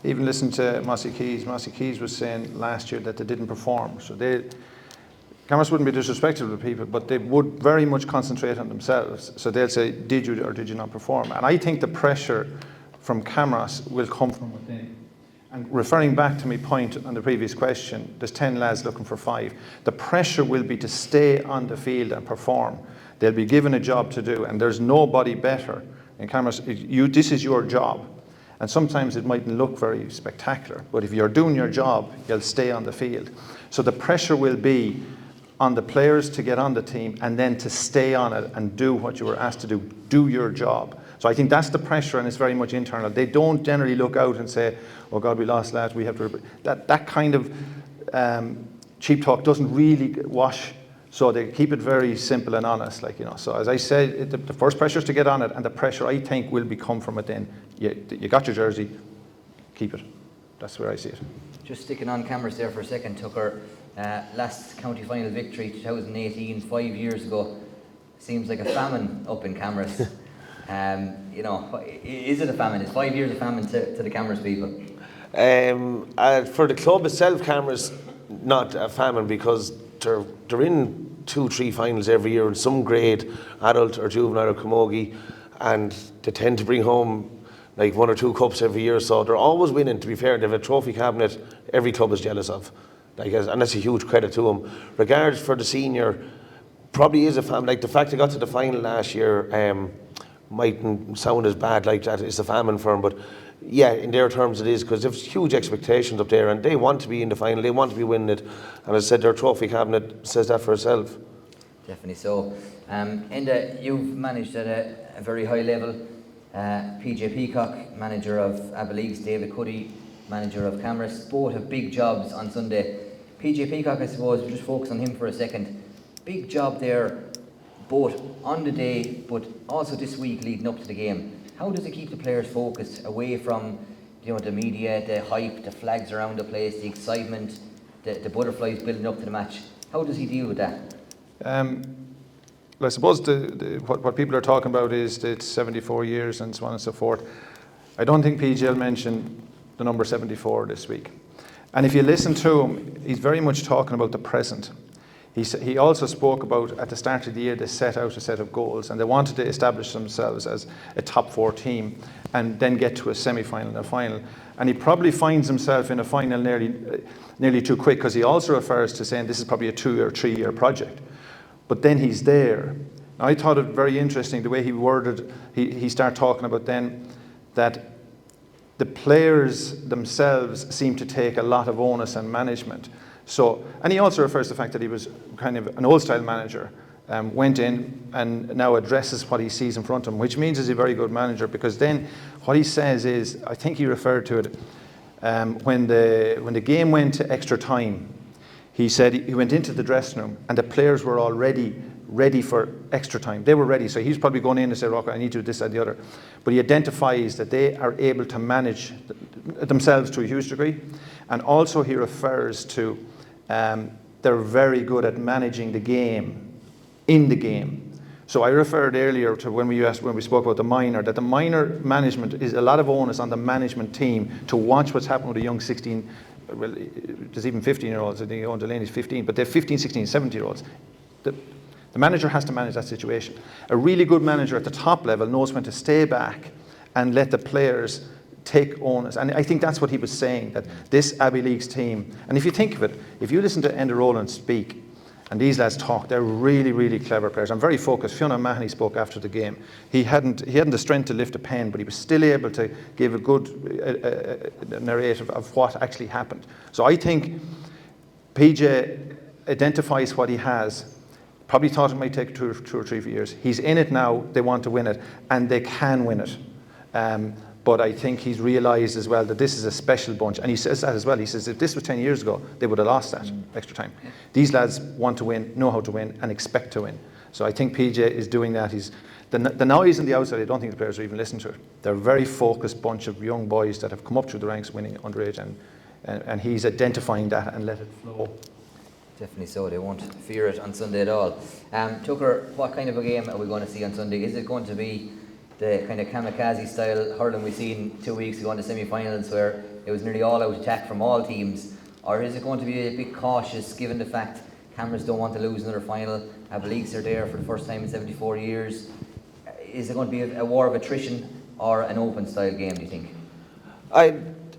even listen to Mossy Keys. Mossy Keys was saying last year that they didn't perform. So Camross wouldn't be disrespectful to people, but they would very much concentrate on themselves. So they'll say, did you or did you not perform? And I think the pressure from Camross will come from within. And referring back to my point on the previous question, there's 10 lads looking for 5. The pressure will be to stay on the field and perform. They'll be given a job to do, and there's nobody better. In Camross, this is your job. And sometimes it mightn't look very spectacular, but if you're doing your job, you'll stay on the field. So the pressure will be on the players to get on the team and then to stay on it and do what you were asked to do. Do your job. So I think that's the pressure, and it's very much internal. They don't generally look out and say, oh God, we lost last, we have to... That kind of cheap talk doesn't really wash, so they keep it very simple and honest, like, you know. So as I said, the first pressure is to get on it, and the pressure, I think, will become from it then. You got your jersey, keep it. That's where I see it. Just sticking on Camross there for a second, Tucker. Last county final victory, 2018, 5 years ago. Seems like a famine up in Camross. You know, is it a famine? Is 5 years a famine to the Camross people? For the club itself, Camross, not a famine, because they're in 2-3 finals every year in some grade, adult or juvenile or camogie, and they tend to bring home like 1 or 2 cups every year, so they're always winning. To be fair, they have a trophy cabinet every club is jealous of, and that's a huge credit to them. Regards for the senior, probably is a famine. Like the fact they got to the final last year mightn't sound as bad like that. It's a famine for them, but yeah, in their terms it is, because there's huge expectations up there, and they want to be in the final, they want to be winning it, and as I said, their trophy cabinet says that for itself. Definitely so. Enda, you've managed at a very high level. PJ Peacock, manager of Abbeyleix, David Cuddy, manager of Camross, both have big jobs on Sunday. PJ Peacock, I suppose, we'll just focus on him for a second. Big job there, both on the day, but also this week leading up to the game. How does it keep the players focused away from, you know, the media, the hype, the flags around the place, the excitement, the butterflies building up to the match? How does he deal with that? Well, I suppose what people are talking about is that it's 74 years and so on and so forth. I don't think PJ will mention the number 74 this week. And if you listen to him, he's very much talking about the present. He also spoke about, at the start of the year, they set out a set of goals, and they wanted to establish themselves as a top 4 team and then get to a semi-final and a final. And he probably finds himself in a final nearly too quick, because he also refers to saying this is probably a 2 or 3 year project. But then he's there. Now, I thought it very interesting the way he worded, he started talking about then that the players themselves seem to take a lot of onus and management. So, and he also refers to the fact that he was kind of an old-style manager, went in and now addresses what he sees in front of him, which means he's a very good manager, because then what he says is, I think he referred to it, when the game went to extra time, he said he went into the dressing room and the players were already ready for extra time. They were ready, so he's probably going in and said, "Rock, I need to do this, that, the other." But he identifies that they are able to manage themselves to a huge degree, and also he refers to they're very good at managing the game in the game. So I referred earlier to when we spoke about the minor, that the minor management is a lot of onus on the management team to watch what's happening with the young 16. Well, there's even 15-year-olds. I think Owen Delaney's 15, but they're 15, 16, 17-year-olds. The manager has to manage that situation. A really good manager at the top level knows when to stay back and let the players take onus. And I think that's what he was saying, that this Abbeyleix team, and if you think of it, if you listen to Enda Rowland speak, and these lads talk, they're really, really clever players. I'm very focused. Fiona Mahoney spoke after the game. He hadn't the strength to lift a pen, but he was still able to give a good narrative of what actually happened. So I think PJ identifies what he has. Probably thought it might take two or three years. He's in it now. They want to win it, and they can win it. But I think he's realised as well that this is a special bunch. And he says that as well. He says if this was 10 years ago, they would have lost that extra time. These lads want to win, know how to win, and expect to win. So I think PJ is doing that. The noise on the outside, I don't think the players are even listening to it. They're a very focused bunch of young boys that have come up through the ranks winning underage, and he's identifying that and let it flow. Definitely so. They won't fear it on Sunday at all. Tucker, what kind of a game are we going to see on Sunday? Is it going to be the kind of kamikaze style hurling we've seen 2 weeks ago in the semi-finals, where it was nearly all out attack from all teams? Or is it going to be a bit cautious, given the fact Camross don't want to lose another final? Abbeyleix are there for the first time in 74 years. Is it going to be a war of attrition or an open style game, do you think?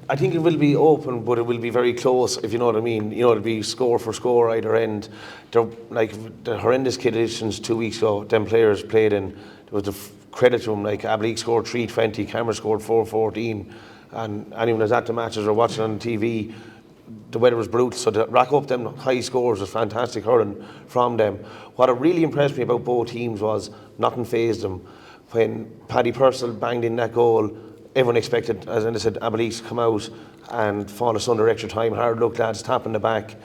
I think it will be open, but it will be very close, if you know what I mean. You know, it'll be score for score either end. Like the horrendous conditions 2 weeks ago, them players played in, there was the credit to them, like Abbeyleix scored 320, Camross scored 414, and anyone who's at the matches or watching on TV, the weather was brutal, so to rack up them high scores was fantastic hurling from them. What really impressed me about both teams was nothing fazed them. when Paddy Purcell banged in that goal, everyone expected, as I said, Abbeyleix to come out and fall asunder extra time. Hard luck, lads, tap in the back.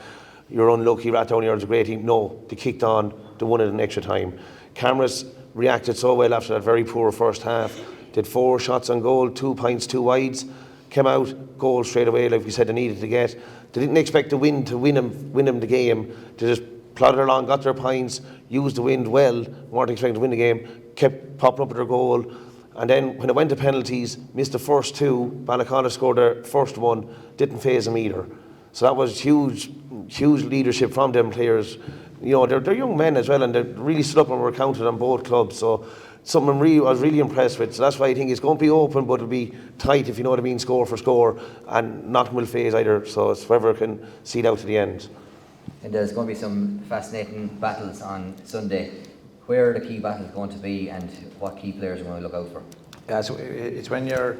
You're unlucky, Rathdown Earl's a great team. No, they kicked on, they won it in extra time. Camross reacted so well after that very poor first half. Did 4 shots on goal, 2 points, 2 wides. Came out, goal straight away, like we said they needed to get. They didn't expect the wind to win them the game. They just plodded along, got their points, used the wind well, weren't expecting to win the game, kept popping up with their goal. And then when it went to penalties, missed the first 2. Ballacalla scored their first one, didn't faze them either. So that was huge leadership from them players. You know, they're young men as well, and they really stood up and were counted on both clubs. So something I was really impressed with. So that's why I think it's going to be open, but it'll be tight, if you know what I mean, score for score, and nothing will phase either. So it's whoever can see it out to the end. And there's going to be some fascinating battles on Sunday. Where are the key battles going to be, and what key players are going to look out for? Yeah, so it's when you're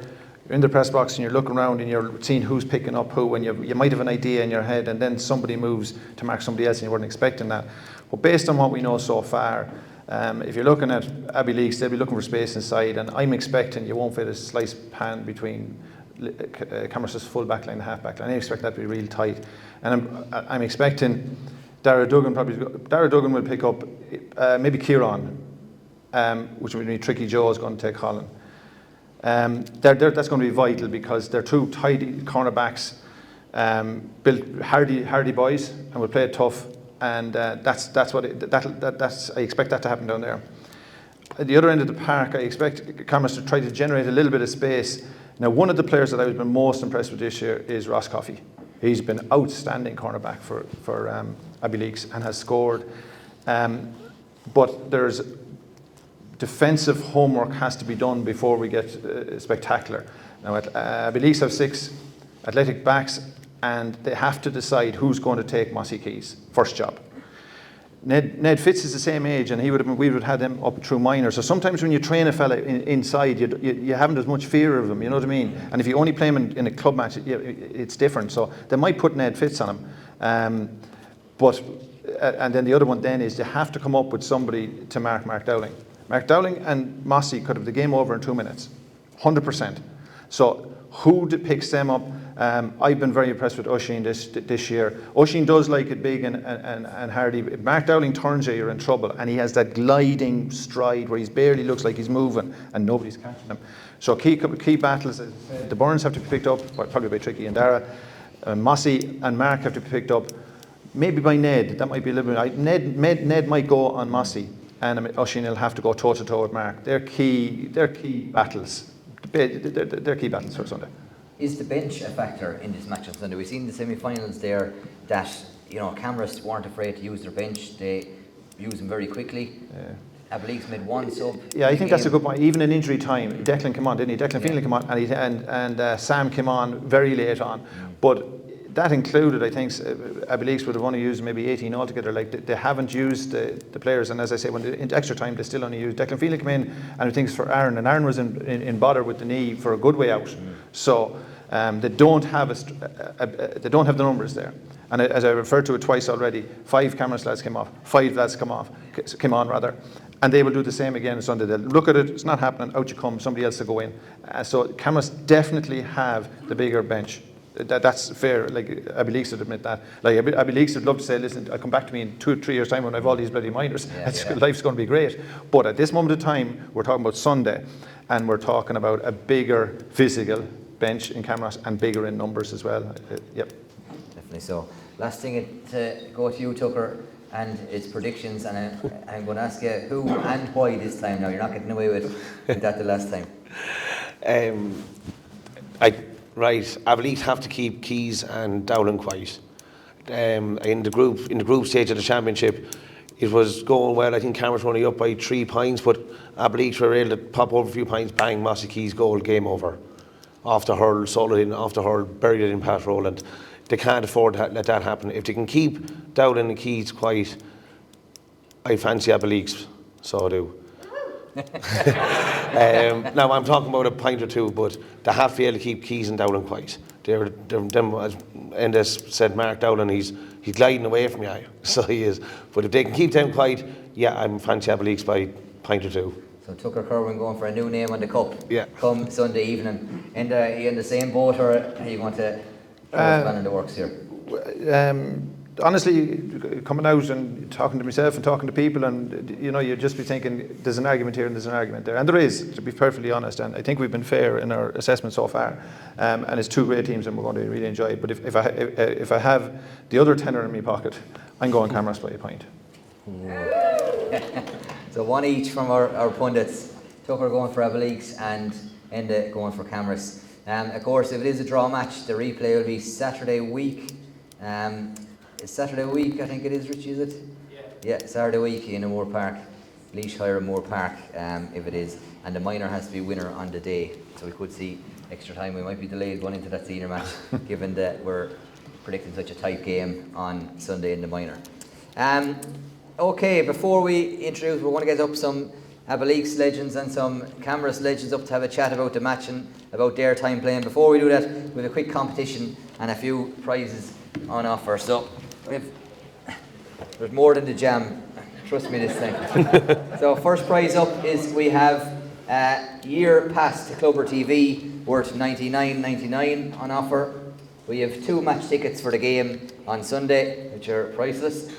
in the press box and you're looking around and you're seeing who's picking up who, and you might have an idea in your head, and then somebody moves to mark somebody else and you weren't expecting that. But based on what we know so far, if you're looking at Abbeyleix, they'll be looking for space inside, and I'm expecting you won't fit a slice pan between Camross's full back line and half back line. I expect that to be real tight, and I'm expecting Dara Duggan will pick up maybe Kieran, which would mean Tricky Joe is going to take Holland. That's going to be vital because they're 2 tidy cornerbacks, built hardy boys, and will play it tough. And I expect that to happen down there. At the other end of the park, I expect Camross to try to generate a little bit of space. Now, one of the players that I've been most impressed with this year is Ross Coffey. He's been outstanding cornerback for Abbeyleix and has scored. But there's defensive homework has to be done before we get spectacular. Now, Abbeyleix have 6 athletic backs, and they have to decide who's going to take Mossy Keys, first job. Ned Fitz is the same age, and we would have had him up through minor. So sometimes when you train a fella inside, you haven't as much fear of them, you know what I mean? And if you only play him in a club match, it's different. So they might put Ned Fitz on him. And then the other one then is you have to come up with somebody to Mark Dowling. Mark Dowling and Mossy could have the game over in 2 minutes, 100%. So who picks them up? I've been very impressed with Oisin this year. Oisin does like it big and hardy. If Mark Dowling turns you, you're in trouble. And he has that gliding stride where he barely looks like he's moving and nobody's catching him. So key battles, the Burns have to be picked up, probably by Tricky and Dara. Mossy and Mark have to be picked up, maybe by Ned. That might be a little bit. Ned might go on Mossy, and Oisin will have to go toe-to-toe with Mark. They're key battles. They're key battles for Sunday. Is the bench a factor in this match on Sunday? We've seen the semi-finals there that Camross weren't afraid to use their bench. They use them very quickly. Yeah. Abbeyleix made 1 sub. Yeah, I think that's a good point. Even in injury time, Declan came on, didn't he? Declan Feenley came on, and Sam came on very late on. But that included, I think, Abbeyleix would have only used maybe 18 altogether. Like they haven't used the players, and as I say, when in extra time, they still only used Declan Feenley came in, and I think for Aaron, and Aaron was in bother with the knee for a good way out. So. They don't have the numbers there, and as I referred to it twice already, 5 Camross lads came off, 5 lads came on rather, and they will do the same again on Sunday. They'll look at it, it's not happening, out you come, somebody else to go in. So Camross definitely have the bigger bench. That's fair. Like Abbeyleix would admit that. Like Abbeyleix would love to say, listen, I'll come back to me in 2 or 3 years' time when I have all these bloody minors. Life's going to be great. But at this moment of time, we're talking about Sunday, and we're talking about a bigger physical bench in Camross and bigger in numbers as well. Yep. Definitely so. Last thing to go to you, Tucker, and it's predictions, and I'm going to ask you who and why this time. Now, you're not getting away with that the last time. Abbeyleix have to keep Keys and Dowling quiet. In the group stage of the championship, it was going well. I think Camross were only up by 3 points, but Abbeyleix were able to pop over a few points, bang, Mossy Keys goal, game over. Off the hurl, solid in, off the hurl, buried it in Pat Rowland. They can't afford to let that happen. If they can keep Dowling and Keys quiet, I fancy Abbeyleix, so I do. Now I'm talking about a point or 2, but they have to be able to keep Keys and Dowling quiet. They're as Endes said, Mark Dowling, he's gliding away from you, so he is. But if they can keep them quiet, yeah, I'm fancy Abbeyleix by a point or 2. So Tucker Kerwin going for a new name on the cup. Yeah. Come Sunday evening. And are you in the same boat, or are you going to plan in the works here? Honestly, coming out and talking to myself and talking to people, and you'd just be thinking there's an argument here and there's an argument there, and there is, to be perfectly honest. And I think we've been fair in our assessment so far. And it's two great teams, and we're going to really enjoy it. But if I have the other tenner in my pocket, I'm going Camross by a point. So one each from our pundits. Tucker going for Abbeyleix and Enda going for Camross. Of course, if it is a draw match, the replay will be Saturday week. It's Saturday week, I think it is, Richie, is it? Yeah, Saturday week in Moore Park. Laois hire Moore Park, if it is. And the minor has to be winner on the day. So we could see extra time. We might be delayed going into that senior match, given that we're predicting such a tight game on Sunday in the minor. Okay, before we introduce, we're going to get up some Abbeyleix legends and some Camross legends up to have a chat about the match and about their time playing. Before we do that, we have a quick competition and a few prizes on offer. So there's more than the jam, trust me this time. So first prize up is we have year pass to Clubber TV worth $99.99 on offer. We have 2 match tickets for the game on Sunday, which are priceless.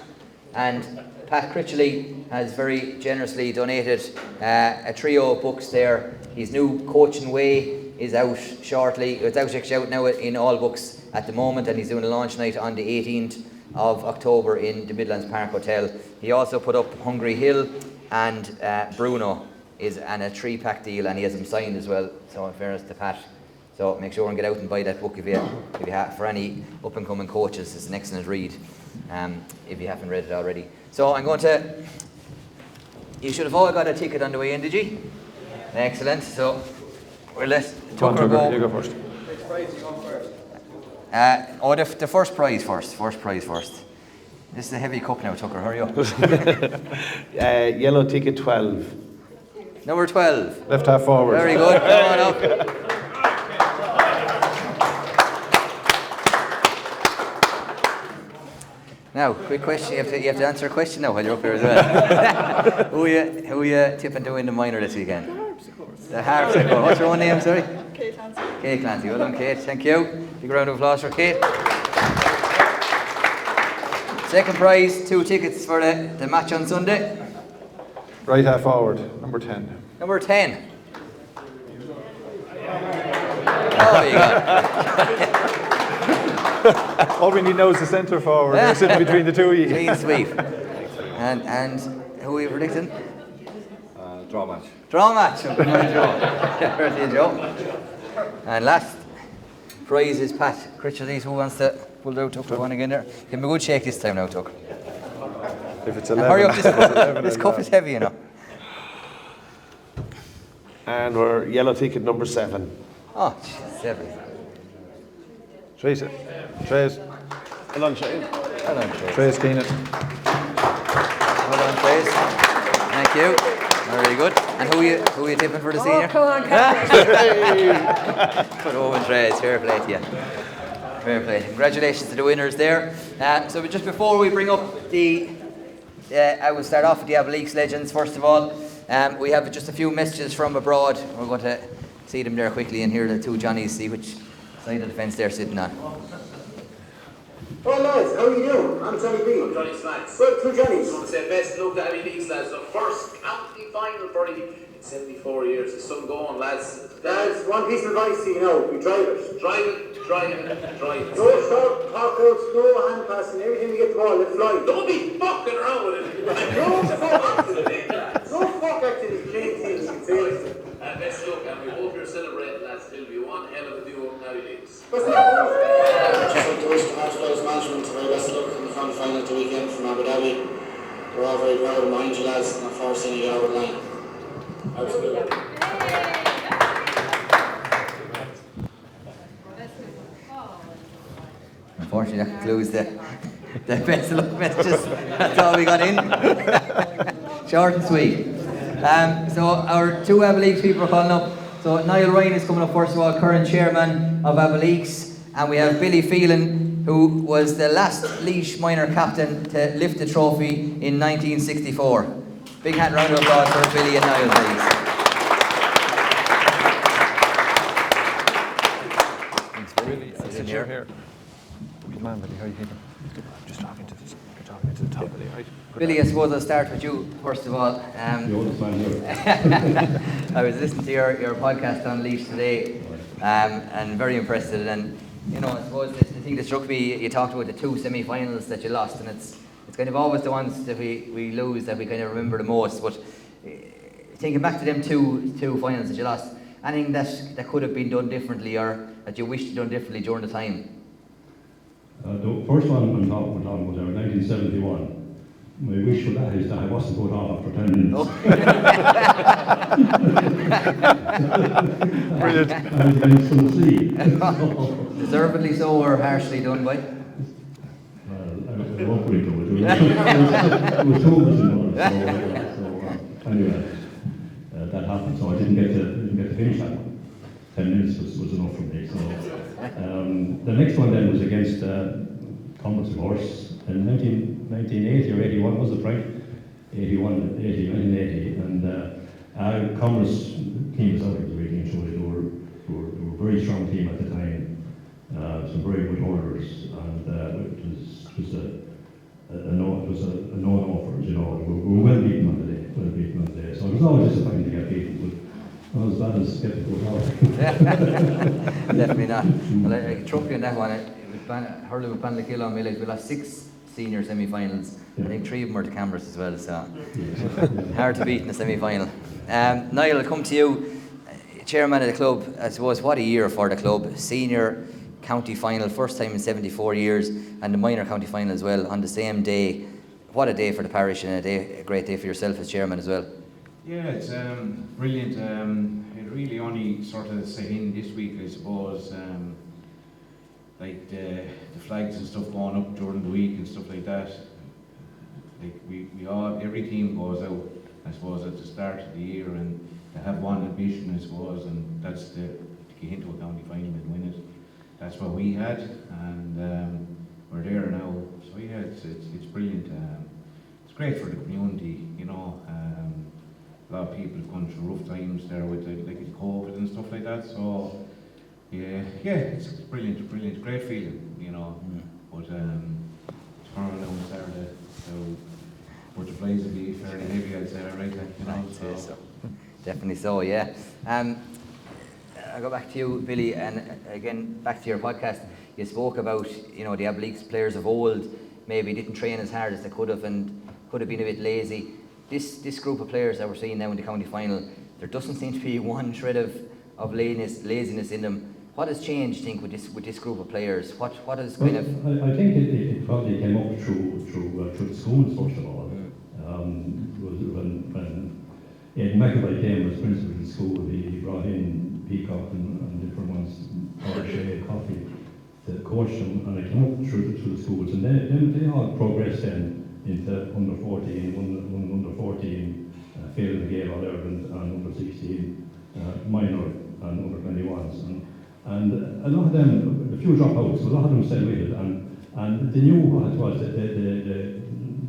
And Pat Critchley has very generously donated a trio of books there. His new Coaching Way is out shortly. It's actually out now in all books at the moment, and he's doing a launch night on the 18th of October in the Midlands Park Hotel. He also put up Hungry Hill and Bruno is a 3-pack deal, and he has them signed as well, so in fairness to Pat. So make sure and get out and buy that book if you have, for any up-and-coming coaches. It's an excellent read if you haven't read it already. So I'm going to... You should have all got a ticket on the way in, did you? Excellent. So we'll let Tucker go. You go first. Which prize are you going first? The first prize first. First prize first. This is a heavy cup now, Tucker. Hurry up. Yellow ticket 12. Number 12. Left half forward. Very good. Come on up. Now, quick question. You have to answer a question now while you're up here as well. who are you tipping to win the minor this weekend? The Harps, of course. The Harps, of course. What's your own name, sorry? Kate Clancy. Kate Clancy. Well done, Kate. Thank you. Big round of applause for Kate. Second prize, 2 tickets for the match on Sunday. Right half forward, number 10. Number 10. Oh, you got All we need now is the centre forward. We're sitting between the two of you. clean sweep. And who are you predicting? Draw match. Draw match. Birthday Joe. And last prize is Pat Critchley. Who wants to pull out Tucker one again there? Give him a good shake this time now, Tucker. If it's And 11. hurry up, this cup is heavy, you know. And we're yellow ticket number 7. Oh, 7. Trace. Well on, Shane. Well done, Trace. Trace Keenan. Well done, Trace. Thank you. Very good. And who are you tipping for the senior? Oh, come on, Put Owen Trace. Fair play to you. Fair play. Congratulations to the winners there. So just before we bring up I will start off with the Abbeyleix legends first of all. We have just a few messages from abroad. We're going to see them there quickly and hear the 2 Johnnies, see which side of the fence they're sitting on. Oh lads, how are you doing? I'm Johnny B. I'm Johnny Slacks. Well, 2 Johnnies. I want to say best luck to Abbeyleix, lads. The first county final for you in 74 years. There's some going, lads. Lads, one piece of advice to you know, we drive it. Drive it. No short, talk outs, no hand passing, everything we get the ball, let fly. Don't be fucking around with it. No fuck activity, change things, you can say it. Best luck, and we hope you're celebrating, lads. It'll be one hell of a duo in Abbeyleix. What's that? Just like to wish the Harps management very best of luck in the county final at the weekend from Abu Dhabi. We're all very proud of mind you lads and our first in a year with line. Absolutely. Unfortunately, that concludes the best of luck messages. That's all we got in. Short and sweet. So our 2 Abbeyleix people are calling up. So Niall Ryan is coming up first of all, current chairman of Abbeyleix. And we have Billy Phelan, who was the last Laois minor captain to lift the trophy in 1964. Big hand round of applause for Billy and Niall, please. really, I sit here. Good man, Billy, how are you keeping? Just talking to the top, Billy, right? Billy, I suppose I'll start with you first of all. The oldest man here. I was listening to your podcast on Leash today, and very impressed with it. And you know, I suppose the thing that struck me, you talked about the 2 semi-finals that you lost, and it's kind of always the ones that we lose that we kind of remember the most. But thinking back to them two finals that you lost, anything that could have been done differently or that you wished you'd done differently during the time? The first one I'm talking about 1971. My wish for that is that I wasn't put off after 10 minutes. Oh. Brilliant. I was against some sleep. Deservedly so or harshly done by? I won't put into it. It was 2 of us involved. So anyway, that happened. So I didn't get to finish that one. 10 minutes was enough for me. So the next one then was against Camross, of course, in 1980 or 81, was it right? 1980, and Camross team was out of the really enjoyed. They were a very strong team at the time, some very good hurlers, and it was a no for us, you know. We were well beaten on the day, so it was always disappointing to get beaten, but not as bad as skeptical. Definitely not. Well, I can trump you on that one. Hurling with Banlakill on Abbeyleix, we lost 6 senior semi-finals. I think 3 of them were to Camross as well, so hard to beat in the semi-final. Niall, I'll come to you, chairman of the club. I suppose, what a year for the club. Senior county final, first time in 74 years, and the minor county final as well on the same day. What a day for the parish, and a great day for yourself as chairman as well. Yeah, it's brilliant. It really only sort of set in this week, I suppose. Like the flags and stuff going up during the week and stuff like that. Like every team goes out, I suppose, at the start of the year, and they have one ambition, I suppose, and that's to get into a county final and win it. That's what we had, and we're there now. So yeah, it's brilliant. It's great for the community, you know. A lot of people have gone through rough times there with like COVID and stuff like that. So yeah, it's brilliant, great feeling, you know. But tomorrow now on Saturday, so butterflies will be fairly heavy, I'd say, right? You know, so. Definitely so, yeah. I'll go back to you, Billy, and again back to your podcast. You spoke about, you know, the Abbeyleix players of old maybe didn't train as hard as they could have and could have been a bit lazy. This group of players that we're seeing now in the county final, there doesn't seem to be one shred of laziness in them. What has changed, do you think, with this group of players? What has kind of... I think it probably came up through the schools, first of all. When Ed McAvoy came as principal of the school, he brought in Peacock and different ones, O'Shea, Coffey, to coach them, and it came up through the schools. And then they all progressed then into under 14, under 14, failed the game all Ireland, and under 16, minor, and under 21s. And a lot of them, a few dropouts, a lot of them stayed with it, and they knew what it was. They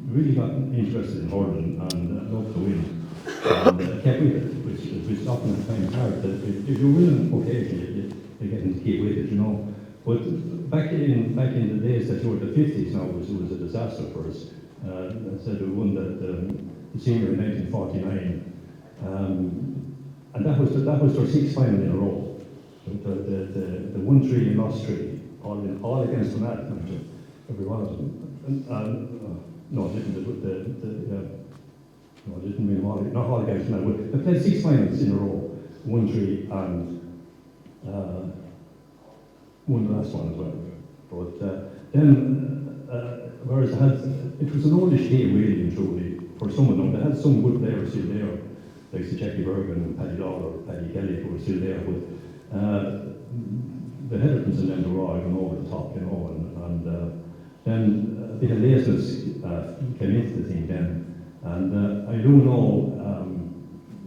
really got interested in hurling and loved to win, and kept with it, which often at times hard. If you're winning occasionally, you get them to keep with it, you know. But back in the days that you were the 50s now, it was a disaster for us. I said we won the senior in 1949, and that was their 6th final in a row. The 1-3 and lost 3, all against the mat, every one of them. No, it didn't. No, it didn't mean all, not all against the mat. They played 6 finals in a row, 1-3 and won the last one as well. But then, whereas it was an oldish team really and truly for some of them. They had some good players still there, like Jackie Bergen and Paddy Lawler, Paddy Kelly, who were still there. But the Heathertons and them were all going over the top, you know, and then a bit of laziness came into the team then. And I do know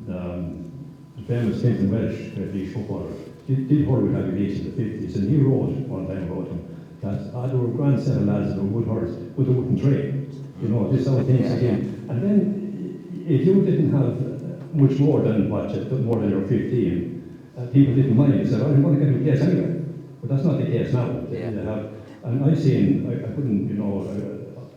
the famous Clinton Welsh, British footballer, did hurl with Abbeyleix in the 50s, and he wrote one time about him that there were a grand set of lads that were good hurlers, but they wouldn't train. You know, this is how things again. And then if you didn't have much more than your 15, people didn't mind. They said, "Oh, you want to get a place anyway." But that's not the case now. Yeah. They have, and I've seen, I couldn't,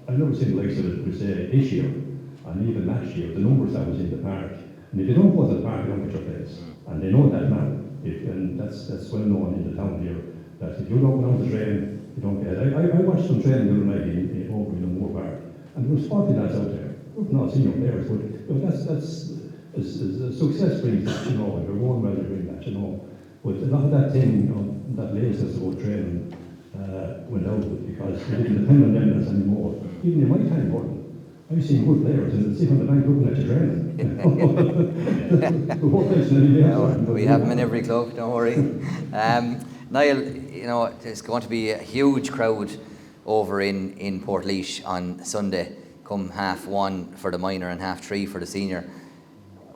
I've never seen the likes of it, say, this year, and even last year, the numbers that was in the park. And if you don't go to the park, you don't get your place. And they know that now. And that's well known in the town here, that if you don't go down to train, you don't get it. I watched them training the other night over in the Moor Park, and there was 40 lads out there. Not senior players, but that's as success brings that, and you're going well to bring that, But a lot of that thing, that laziness about training went out with because they didn't depend on them anymore. Even in my time, Gordon, I've seen good players and sit on the bank looking at your training. We have them in every club, don't worry. Niall, there's going to be a huge crowd over in Portlaoise on Sunday, come 1:30 for the minor and 3:30 for the senior.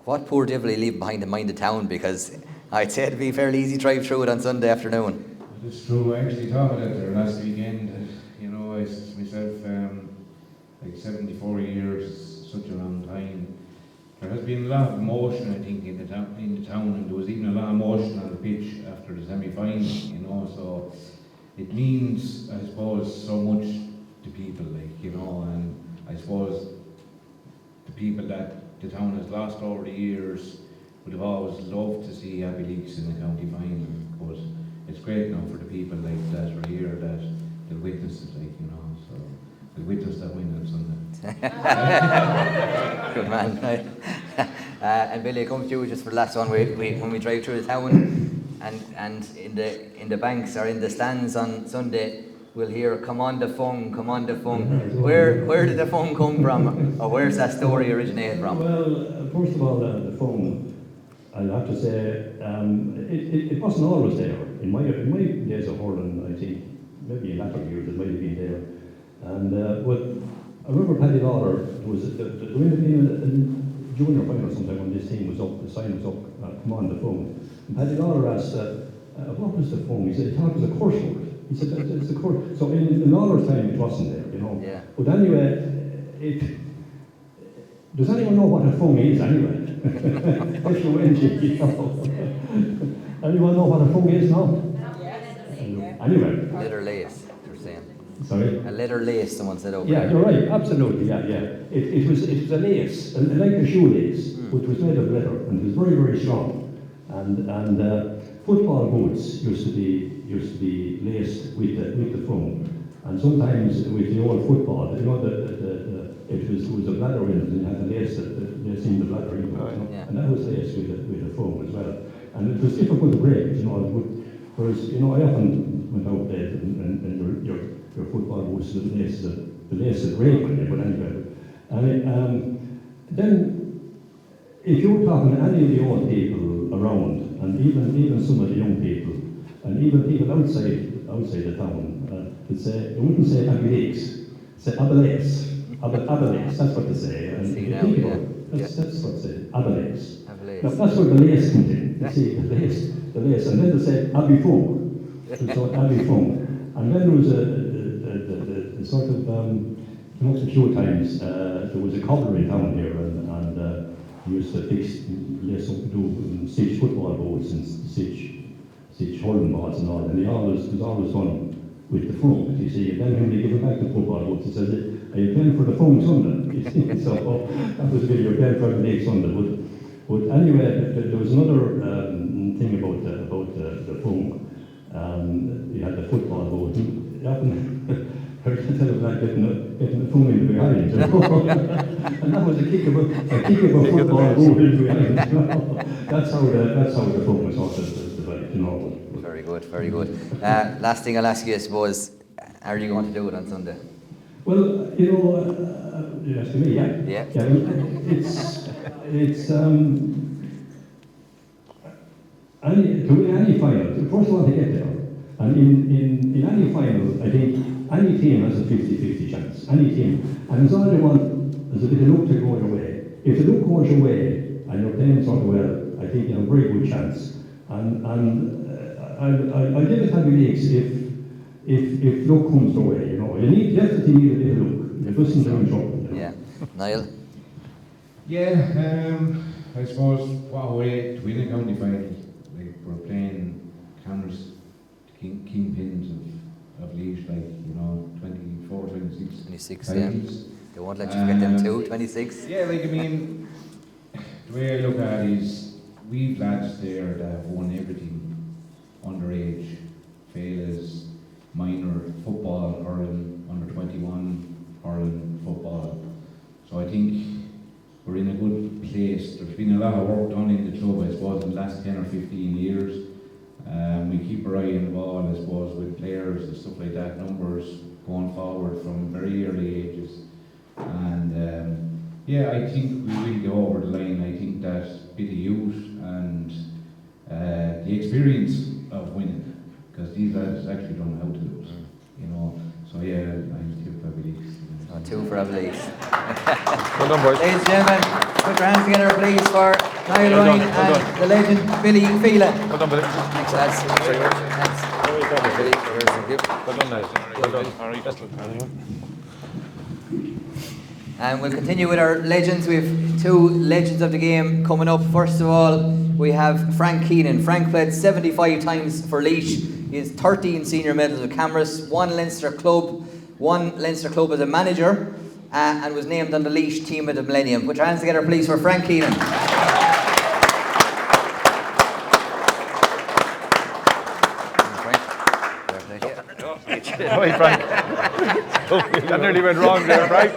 What poor devil you leave behind the mind of town, because I'd say it'd be a fairly easy drive through it on Sunday afternoon. It's true. I actually thought about it there last weekend. I myself, like 74 years, such a long time. There has been a lot of emotion, I think, in the town, and there was even a lot of emotion on the pitch after the semi-final. So it means, I suppose, so much to people, and I suppose the people that the town has lost over the years would have always loved to see Abbeyleix in the county final, but it's great now for the people that are here that they'll witness it, so they'll witness that win on Sunday. Good man. And Billy, come to you just for the last one. When we drive through the town and in the banks or in the stands on Sunday, we'll hear "Come on the Fung, come on the Fung." Where did the Fung come from, or where's that story originated from? Well, first of all, the Fung, I'll have to say, it wasn't always there. In my days of hurling, I think, maybe in latter years it might have been there. And but I remember Paddy Lawler, there was a junior final sometime when this team was up, the sign was up, "Come on the Fung." And Paddy Lawler asked, what was the Fung? He said, he thought it was a curse word. He said, it's a curse. So in Lawler's time it wasn't there, Yeah. But anyway, does anyone know what a Fung is anyway? Anyone know what a Fung is now? Anyway. Leather lace, they're saying. Sorry? A leather lace, someone said over Yeah, there. you're right, absolutely, yeah. It was a lace, like a shoelace, which was made of leather, and it was very, very strong. And football boots used to be laced with the Fung. And sometimes with the old football, it was a bladder in it, and you had to lace in the bladder in it, Yeah. and that was laced with a Fung as well. And it was difficult to break, whereas, I often went out there and your football boots, the lace is break when you put anyway. And then, if you were talking to any of the old people around, and even some of the young people, and even people outside the town, they wouldn't say Abbeyleix, say Abbeyleix. Abbeyleix, that's what they say. And See if you now, think yeah. about it, that's what they say, Abbeyleix. Abbeyleix. Now, that's where the lace comes in. You see, the lace, and then they say Abbey Fung. So Abbey Fung. And then there was a sort of, a few times, there was a cobbler in town here, and he used to do stitch football boots and stitch hurling balls and all, and he was always done with the Fung, you see. And then when they give it back the football boots, he says, "Are you playing for the Fung Sunday?" You see, so that was really, you're playing for the next Sunday. But anyway, there was another thing about the Fung. You had the football boot. I can tell about getting the Fung in the behind, and that was a kick of a football boot in behind. That's how the Fung was sort of developed, Very good. Last thing I'll ask you, I suppose, are you going to do it on Sunday? Well, you're asking me, yeah? Yeah. It's to win any final, first of all to get there. And in any final, I think any team has a 50-50 chance. Any team. And it's all they want is a bit of luck to go your way. If the luck goes your way and you're playing sort of well, I think you have a very good chance. And I'll give it Abbeyleix if luck comes your way, You definitely need a bit of luck. It doesn't do in trouble. Yeah. Niall? Yeah, I suppose what a way to win a county final. Like we're playing Camross to kingpins of Laois, like, you know, 24, 26. 26, yeah. titles. They won't let you forget them too, 26. Yeah, like, I mean, the way I look at it is, we've lads there that have won everything, underage, failures, minor, football, hurling, under 21, hurling, football. So I think we're in a good place. There's been a lot of work done in the club, I suppose, in the last 10 or 15 years. We keep our eye on the ball, I suppose, with players and stuff like that, numbers going forward from very early ages. And yeah, I think we will go over the line. I think that bit of youth and the experience of winning, because these lads actually don't know how to lose, you know. So yeah, I'm too for Abbeyleix. 2 for Abbeyleix. Well done, boys. Ladies and gentlemen, put your hands together please for Niall Ryan and the legend Billy Phelan. Well done, Billy. Thanks lads. Thanks. Billy. Thank you. Well done, guys. Well done. All right, best of luck. And we'll continue with our legends. We have 2 legends of the game coming up. First of all, we have Frank Keenan. Frank played 75 times for Laois. He has 13 senior medals with Camross, 1 Leinster club as a manager, and was named on the Laois team of the Millennium. Put your hands together please for Frank Keenan. Hi, Frank. That nearly went wrong there, Frank.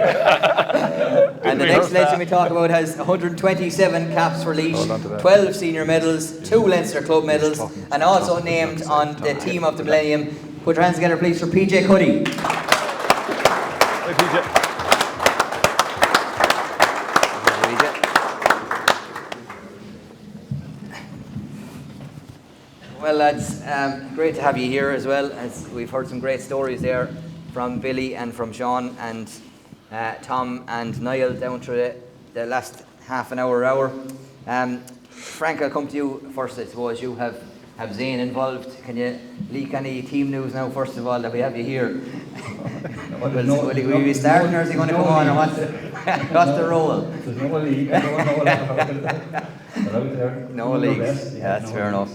And the next legend we talk about has 127 caps for Laois, 12 senior medals, 2 Leinster club medals, and also named on the team of the Millennium. Put your hands together please for PJ Cuddy. Hi, PJ. Well lads, great to have you here as well, as we've heard some great stories there from Billy and from Sean and Tom and Niall down through the last half an hour. Frank, I'll come to you first. I suppose you have Zane involved. Can you leak any team news now first of all that we have you here? Will he be starting or is he going to come on, or what's the role? There's no league. I don't know what out there. No leagues. Yeah, that's fair enough.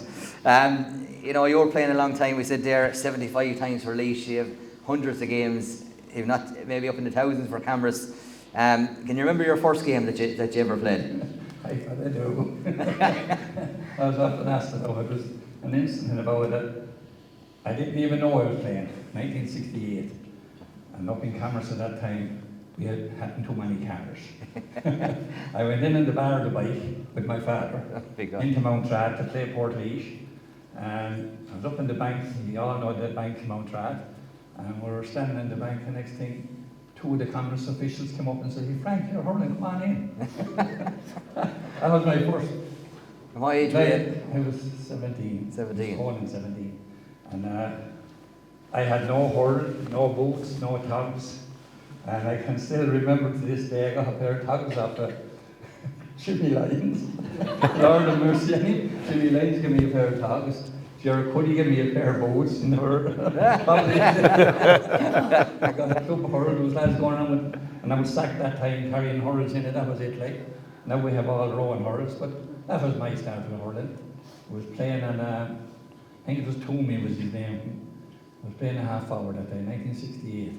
You know, you were playing a long time. We said there 75 times for Laois. You have hundreds of games, if not maybe up in the thousands for Camross. Can you remember your first game that you ever played? I do. I was often asked about it. It was an incident about it. I didn't even know I was playing. 1968, and up in Camross at that time, we hadn't too many cars. I went in the bar of the bike with my father into Mountrad to play Portlaoise, and I was up in the bank. You all know the bank Mountrad, and we were standing in the bank. The next thing, 2 of the Camross officials came up and said, "Hey Frank, you're hurling, come on in." That was my first. What age were you? I was 17. 17. Born in 17. And I had no hurl, no boots, no togs. And I can still remember to this day, I got a pair of togs off Jimmy Lyons. Lord of mercy, Jimmy Lyons gave me a pair of togs. Jerry Cuddy gave me a pair of boots. And I got a club hurl. There was lads going on with, and I was sacked that time carrying hurls in it. That was it, like. Now we have all rowing hurls, but that was my start with hurling. I was playing on, I think it was Toomey was his name. I was playing a half forward that day, 1968.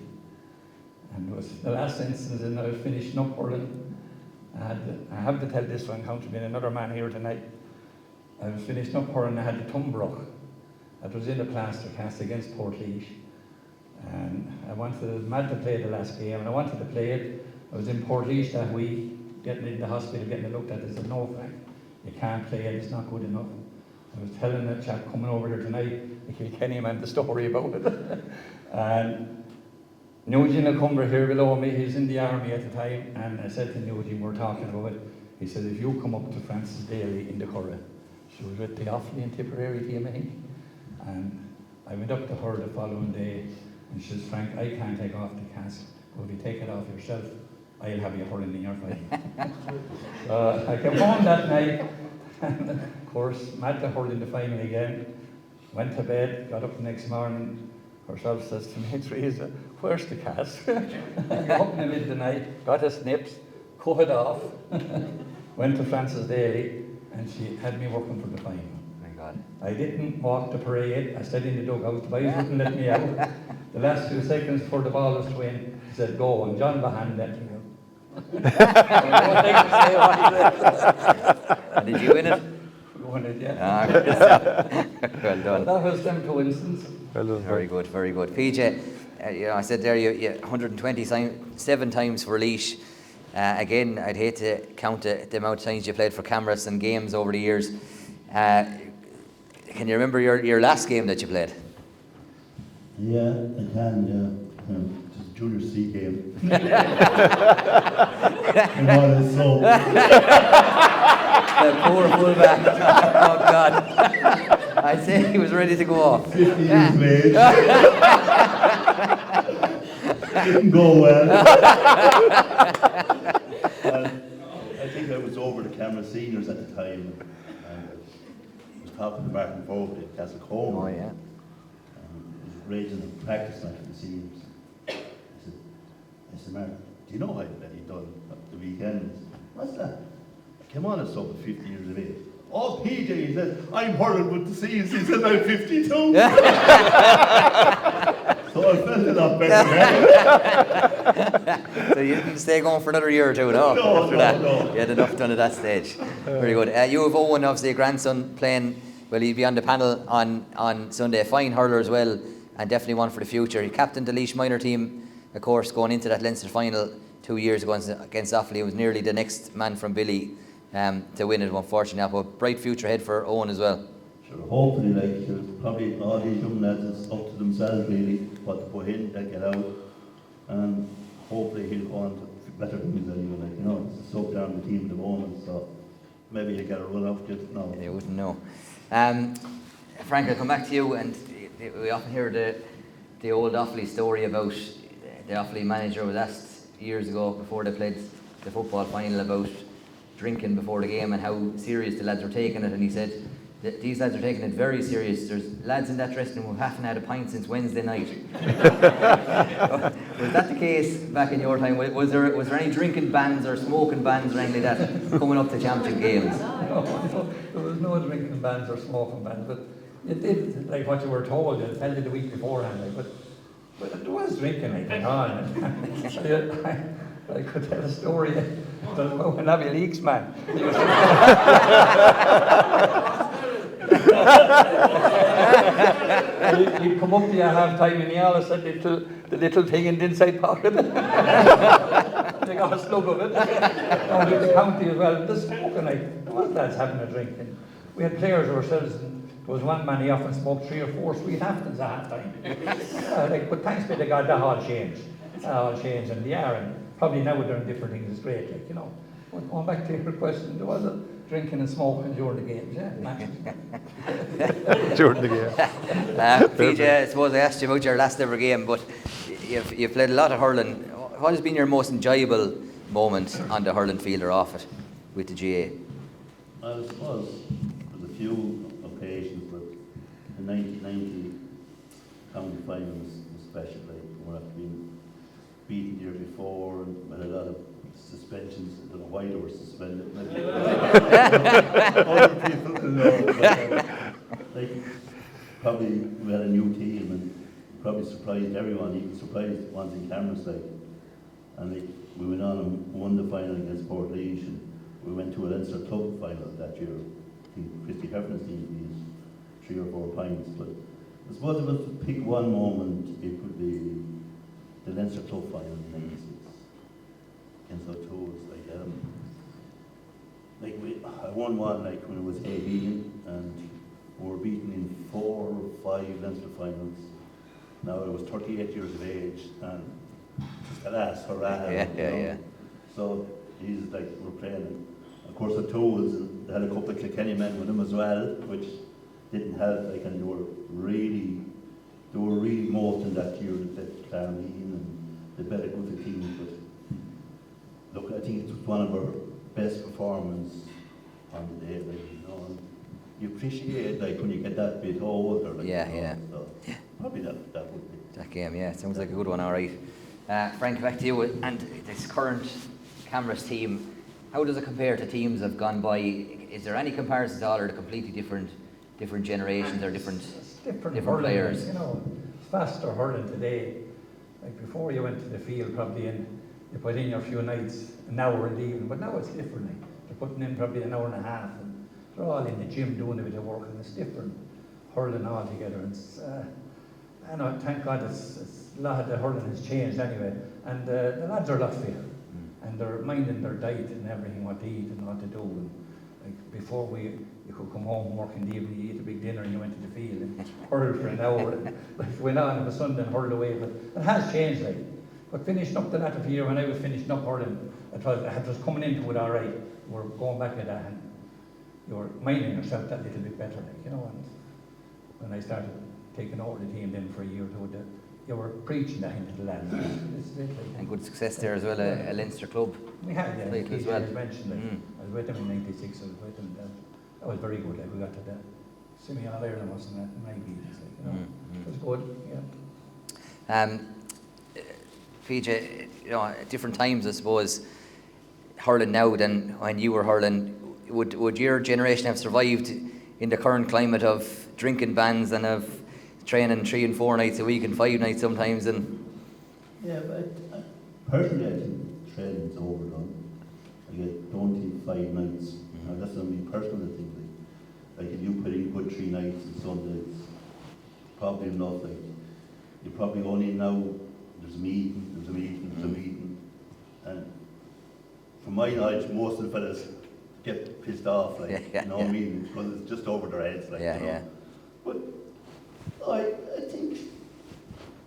And it was the last instance, and I was finishing up hurling. I have to tell this one, count to being another man here tonight. I was finishing up hurling, I had the thumb broke. That was in the plaster cast against Portlaoise. And I was mad to play the last game, and I wanted to play it. I was in Portlaoise that week, getting in the hospital, getting it looked at. They said, "No, Frank, you can't play it, it's not good enough." I was telling that chap coming over here tonight, the Kilkenny man, the story about it. And Eugene O'Cumber here below me, he's in the army at the time, and I said to Eugene, we're talking about it, he said, "If you come up to Francis Daly in the Curragh," she was with the Offaly and Tipperary team, I think. And I went up to her the following day, and she says, "Frank, I can't take off the cask, but if you take it off yourself, I'll have you hurling in your fight." So I came home that night, and of course, mad to hurl in the final again. Went to bed, got up the next morning. Herself says to me, "Teresa, where's the cask?" Up in the middle of the night, got the snips, cut it off, went to Francis Daly, and she had me working for the final. My God. God. I didn't walk the parade. I stayed in the dugout. The boys wouldn't let me out. The last 2 seconds before the ball was to win, he said, "Go," and John Bahan let me out. And did you win it? We won it, yeah. Ah, good stuff. Well done. That was them coincidence. Well done. Very good, very good. PJ, I said there you 127 times for Laois. Again, I'd hate to count the amount of times you played for Camross and games over the years. Can you remember your last game that you played? Yeah, I can, just a junior C game. So. The poor fullback. Oh God. I'd say he was ready to go off. 50 years of age. Didn't go well. I think I was over the Camross seniors at the time. And I was talking to Martin Fogg at Castlecombe. Oh yeah. Raging the practice match for the seniors. I said, Martin, do you know what that he done the weekend? What's that? I came on a sub at 50 years of age. Oh, PJ, he said, I'm hurling with the seniors. He said, I'm 52. So I felt a lot better then. So you didn't stay going for another year or two, no? No, After that, no. you had enough done at that stage. Very good. You have Owen, obviously a grandson, playing. Well, he'll be on the panel on Sunday. A fine hurler as well, and definitely one for the future. He captained the Laois minor team, of course, going into that Leinster final 2 years ago against Offaly. He was nearly the next man from Billy to win it, unfortunately. But bright future ahead for Owen as well. Sure, hopefully, probably all these young lads, it's up to themselves really, what to put in, they get out, and hopefully he'll go on to better things anyway. It's a sub down the team at the moment, so maybe he'll get a run out just now. You wouldn't know. Frank, I'll come back to you, and we often hear the old Offaly story about the Offaly manager was asked years ago before they played the football final about drinking before the game and how serious the lads were taking it, and he said that these lads are taking it very serious. There's lads in that dressing room who haven't had a pint since Wednesday night. Was that the case back in your time? Was there any drinking bans or smoking bans or anything like that coming up to championship games? No, there was no drinking bans or smoking bans, but it did, like what you were told, you tell you the week beforehand, but there was drinking, I think, on. I could tell a story about when Abbeyleix, man. He'd come up to you at half time and he always said the little thing in the inside pocket. They got a slug of it. And with the county as well, the smoking, like, there was lads having a drink. And we had players ourselves, and there was one man, he often smoked 3 or 4 sweet Aftons at half time. But thanks be to God, that all changed. And they are, and probably now we're doing different things, it's great, But going back to your question, there was a drinking and smoking during the games, During the game. PJ, I suppose I asked you about your last ever game, but you've played a lot of hurling. What has been your most enjoyable moment on the hurling field or off it with the GA? I suppose there's a few occasions, but the 1990 county final was special, where I've been beaten the year before and with a lot of suspensions. I don't know why they were suspended. Other people will know. But, probably we had a new team and probably surprised everyone, even surprised ones in Camross. And we went on and won the final against Portlaoise, and we went to a Leinster club final that year. I think Christy Heffernan team beat 3 or 4 pints. But I suppose if I was to pick one moment, it would be the Leinster club final in '96 against O'Toole's. I won one when I was 18, and we were beaten in 4 or 5 Leinster finals. Now I was 38 years of age, and just the last hurrah. Yeah. So we're playing. Of course, O'Toole's, and they had a couple of Kilkenny men with them as well, which didn't help. And they were really molten that year. That Claremeen and the better good the teams. But look, I think it was one of our best performances on the day. And you appreciate when you get that bit older. So probably that would be that game. Yeah, sounds like a good one. All right, Frank, back to you and this current Camross team. How does it compare to teams that have gone by? Is there any comparisons at all, or are they completely different different generations or different different players. Like, you know, it's faster hurling today. Like before you went to the field probably and you put in your few nights, an hour in the evening, but now it's different. Like, you're putting in probably an hour and a half and they're all in the gym doing a bit of work and it's different hurling altogether. It's, I know, thank God it's a lot of the hurling has changed anyway and the lads are a lot fitter and they're minding their diet and everything, what to eat and what to do. And, like before you could come home, work in the evening, you eat a big dinner and you went to the field and hurled for an hour and like, went on of a Sunday and hurled away. But it has changed, like. But finishing up the latter year, when I was finishing up hurling, it was coming into it all right. We're going back at that and you were minding yourself that little bit better, like, you know. And when I started taking over the team then for a year or two, that you were preaching that into the lads. And good success there as well, a Leinster club. We had, yeah, as well. Mentioned, like, I was with them in '96, I was with them then. That was very good, like we got to the semi-All-Ireland, wasn't it? 90s, like, you know. It was good, yeah. PJ, you know, at different times, I suppose, hurling now than when you were hurling, would your generation have survived in the current climate of drinking bans and of training 3 and 4 nights a week and 5 nights sometimes? And yeah, but personally, I think training's overdone. I don't think 5 nights. That's not me personally thinking. Like if you put in good 3 nights and Sundays, probably enough. Like you probably only now. There's a meeting, and from my knowledge, most of the fellas get pissed off, like, you know what I mean, because it's just over their heads, like, you know. But I think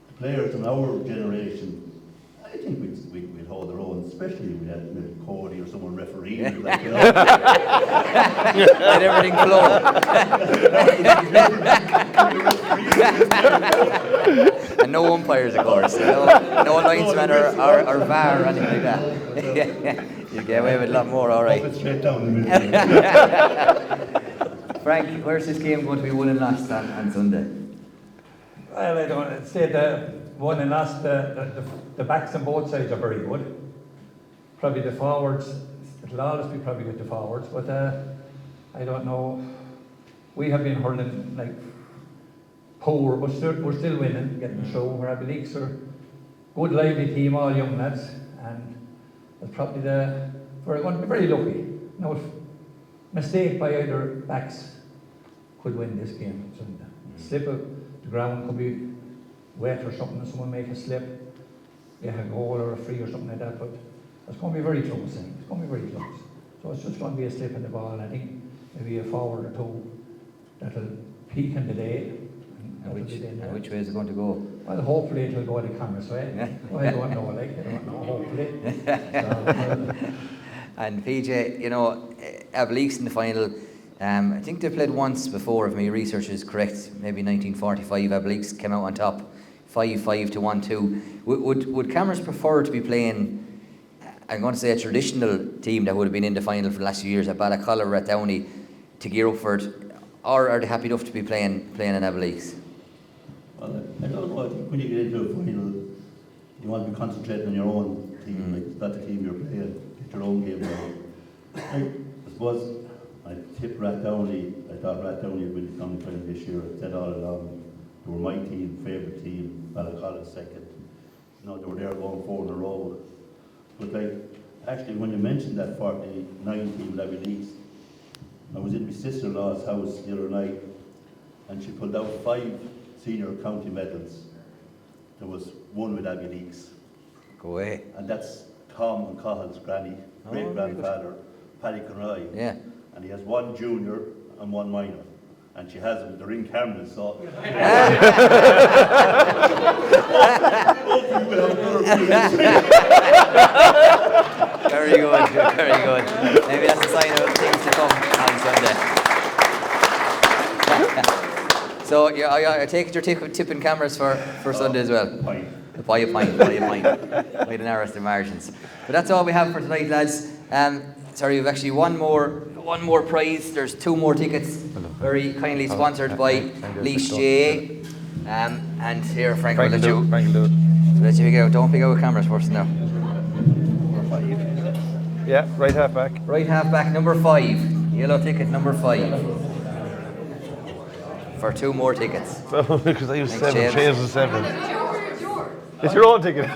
the players in our generation, I think we'd hold their own, especially if we had maybe Cody or someone refereeing, like, you know. Let everything flow. And no umpires, of course. No linesmen or VAR or anything like that. You get away with a lot more, all right. Straight down the middle. Frank, where's this game going to be won and lost on Sunday? Well, I don't say the won and lost. The backs on both sides are very good. Probably the forwards, it'll always be probably with the forwards, but I don't know. We have been hurling like poor, but we're still winning, getting through. Where Abbeyleix are good, lively team, all young lads, and it's probably we're going to be very lucky. No mistake by either backs could win this game. Slip of the ground could be wet or something, and someone make a slip, get a goal or a free or something like that, but it's going to be very close. It's going to be very close. So it's just going to be a slip in the ball, and I think maybe a forward or two that'll peak in the day. Which way is it going to go? Well, hopefully it'll go the Camross way. Well, I don't know, like, I don't know, hopefully. And PJ, you know, Abbeyleix in the final, I think they played once before, if my research is correct, maybe 1945, Abbeyleix came out on top, 5-5 to 1-2. Would Camross prefer to be playing, I'm going to say a traditional team that would have been in the final for the last few years at Balacolla or at Downey to gear up for it, or are they happy enough to be playing in Abbeyleix? Well, I don't know. I think when you get into a final, you want to be concentrating on your own team, like it's not the team you're playing. Get your own game going. I suppose I tipped Downey. I thought Downey would win the county final this year. I said all along they were my team, favourite team. Balacolla second. You know, they were there going 4 in a row. But like, actually, when you mentioned that 49 team with Abbeyleix, I was in my sister-in-law's house the other night, and she pulled out 5 senior county medals. There was 1 with Abbeyleix. Go away. And that's Tom and Cahill's granny, great-grandfather, Paddy Conroy. Yeah. And he has 1 junior and 1 minor. And she has them, they're in Camross, so... Very good, very good. Maybe that's a sign of things to come on Sunday. So I take it you're tipping Camross for Sunday as well. Buy a pint. By the narrowest of margins. But that's all we have for tonight, lads. Sorry, we've actually one more prize. There's 2 more tickets, very kindly sponsored by Laois GA. And here, Frank will let you pick out. Don't pick out Camross first now. Yeah, right half back. Right half back, number 5. Yellow ticket, number 5. for 2 more tickets. Because I use Thanks, 7, James. James was 7. It's your own ticket.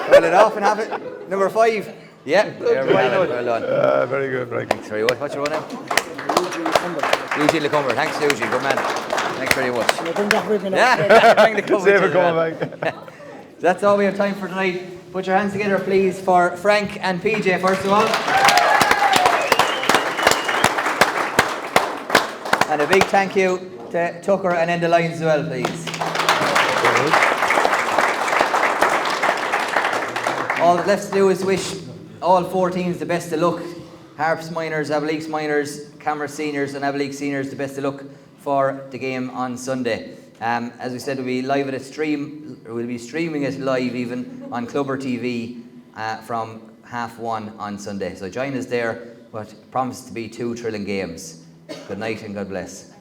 Roll it off and have it. Number 5. Yeah, there we have it. Well done. Very good, right. Thanks very much. What's your one now? Eugene Lecumber. Thanks, Eugene. Good man. Thanks very much. Bring that with me now. Yeah, bring the cover. Save to it us, coming man. back. That's all we have time for tonight. Put your hands together, please, for Frank and PJ, first of all. And a big thank you to Tucker and Enda Lyons as well, please. All that's left to do is wish all 4 teams the best of luck. Harps minors, Abbeyleix minors, Camross seniors and Abbeyleix seniors the best of luck for the game on Sunday. As we said, we'll be live at a stream. We'll be streaming it live even on Clubber TV from 1:30 on Sunday. So join us there, but promise to be 2 thrilling games. Good night and God bless.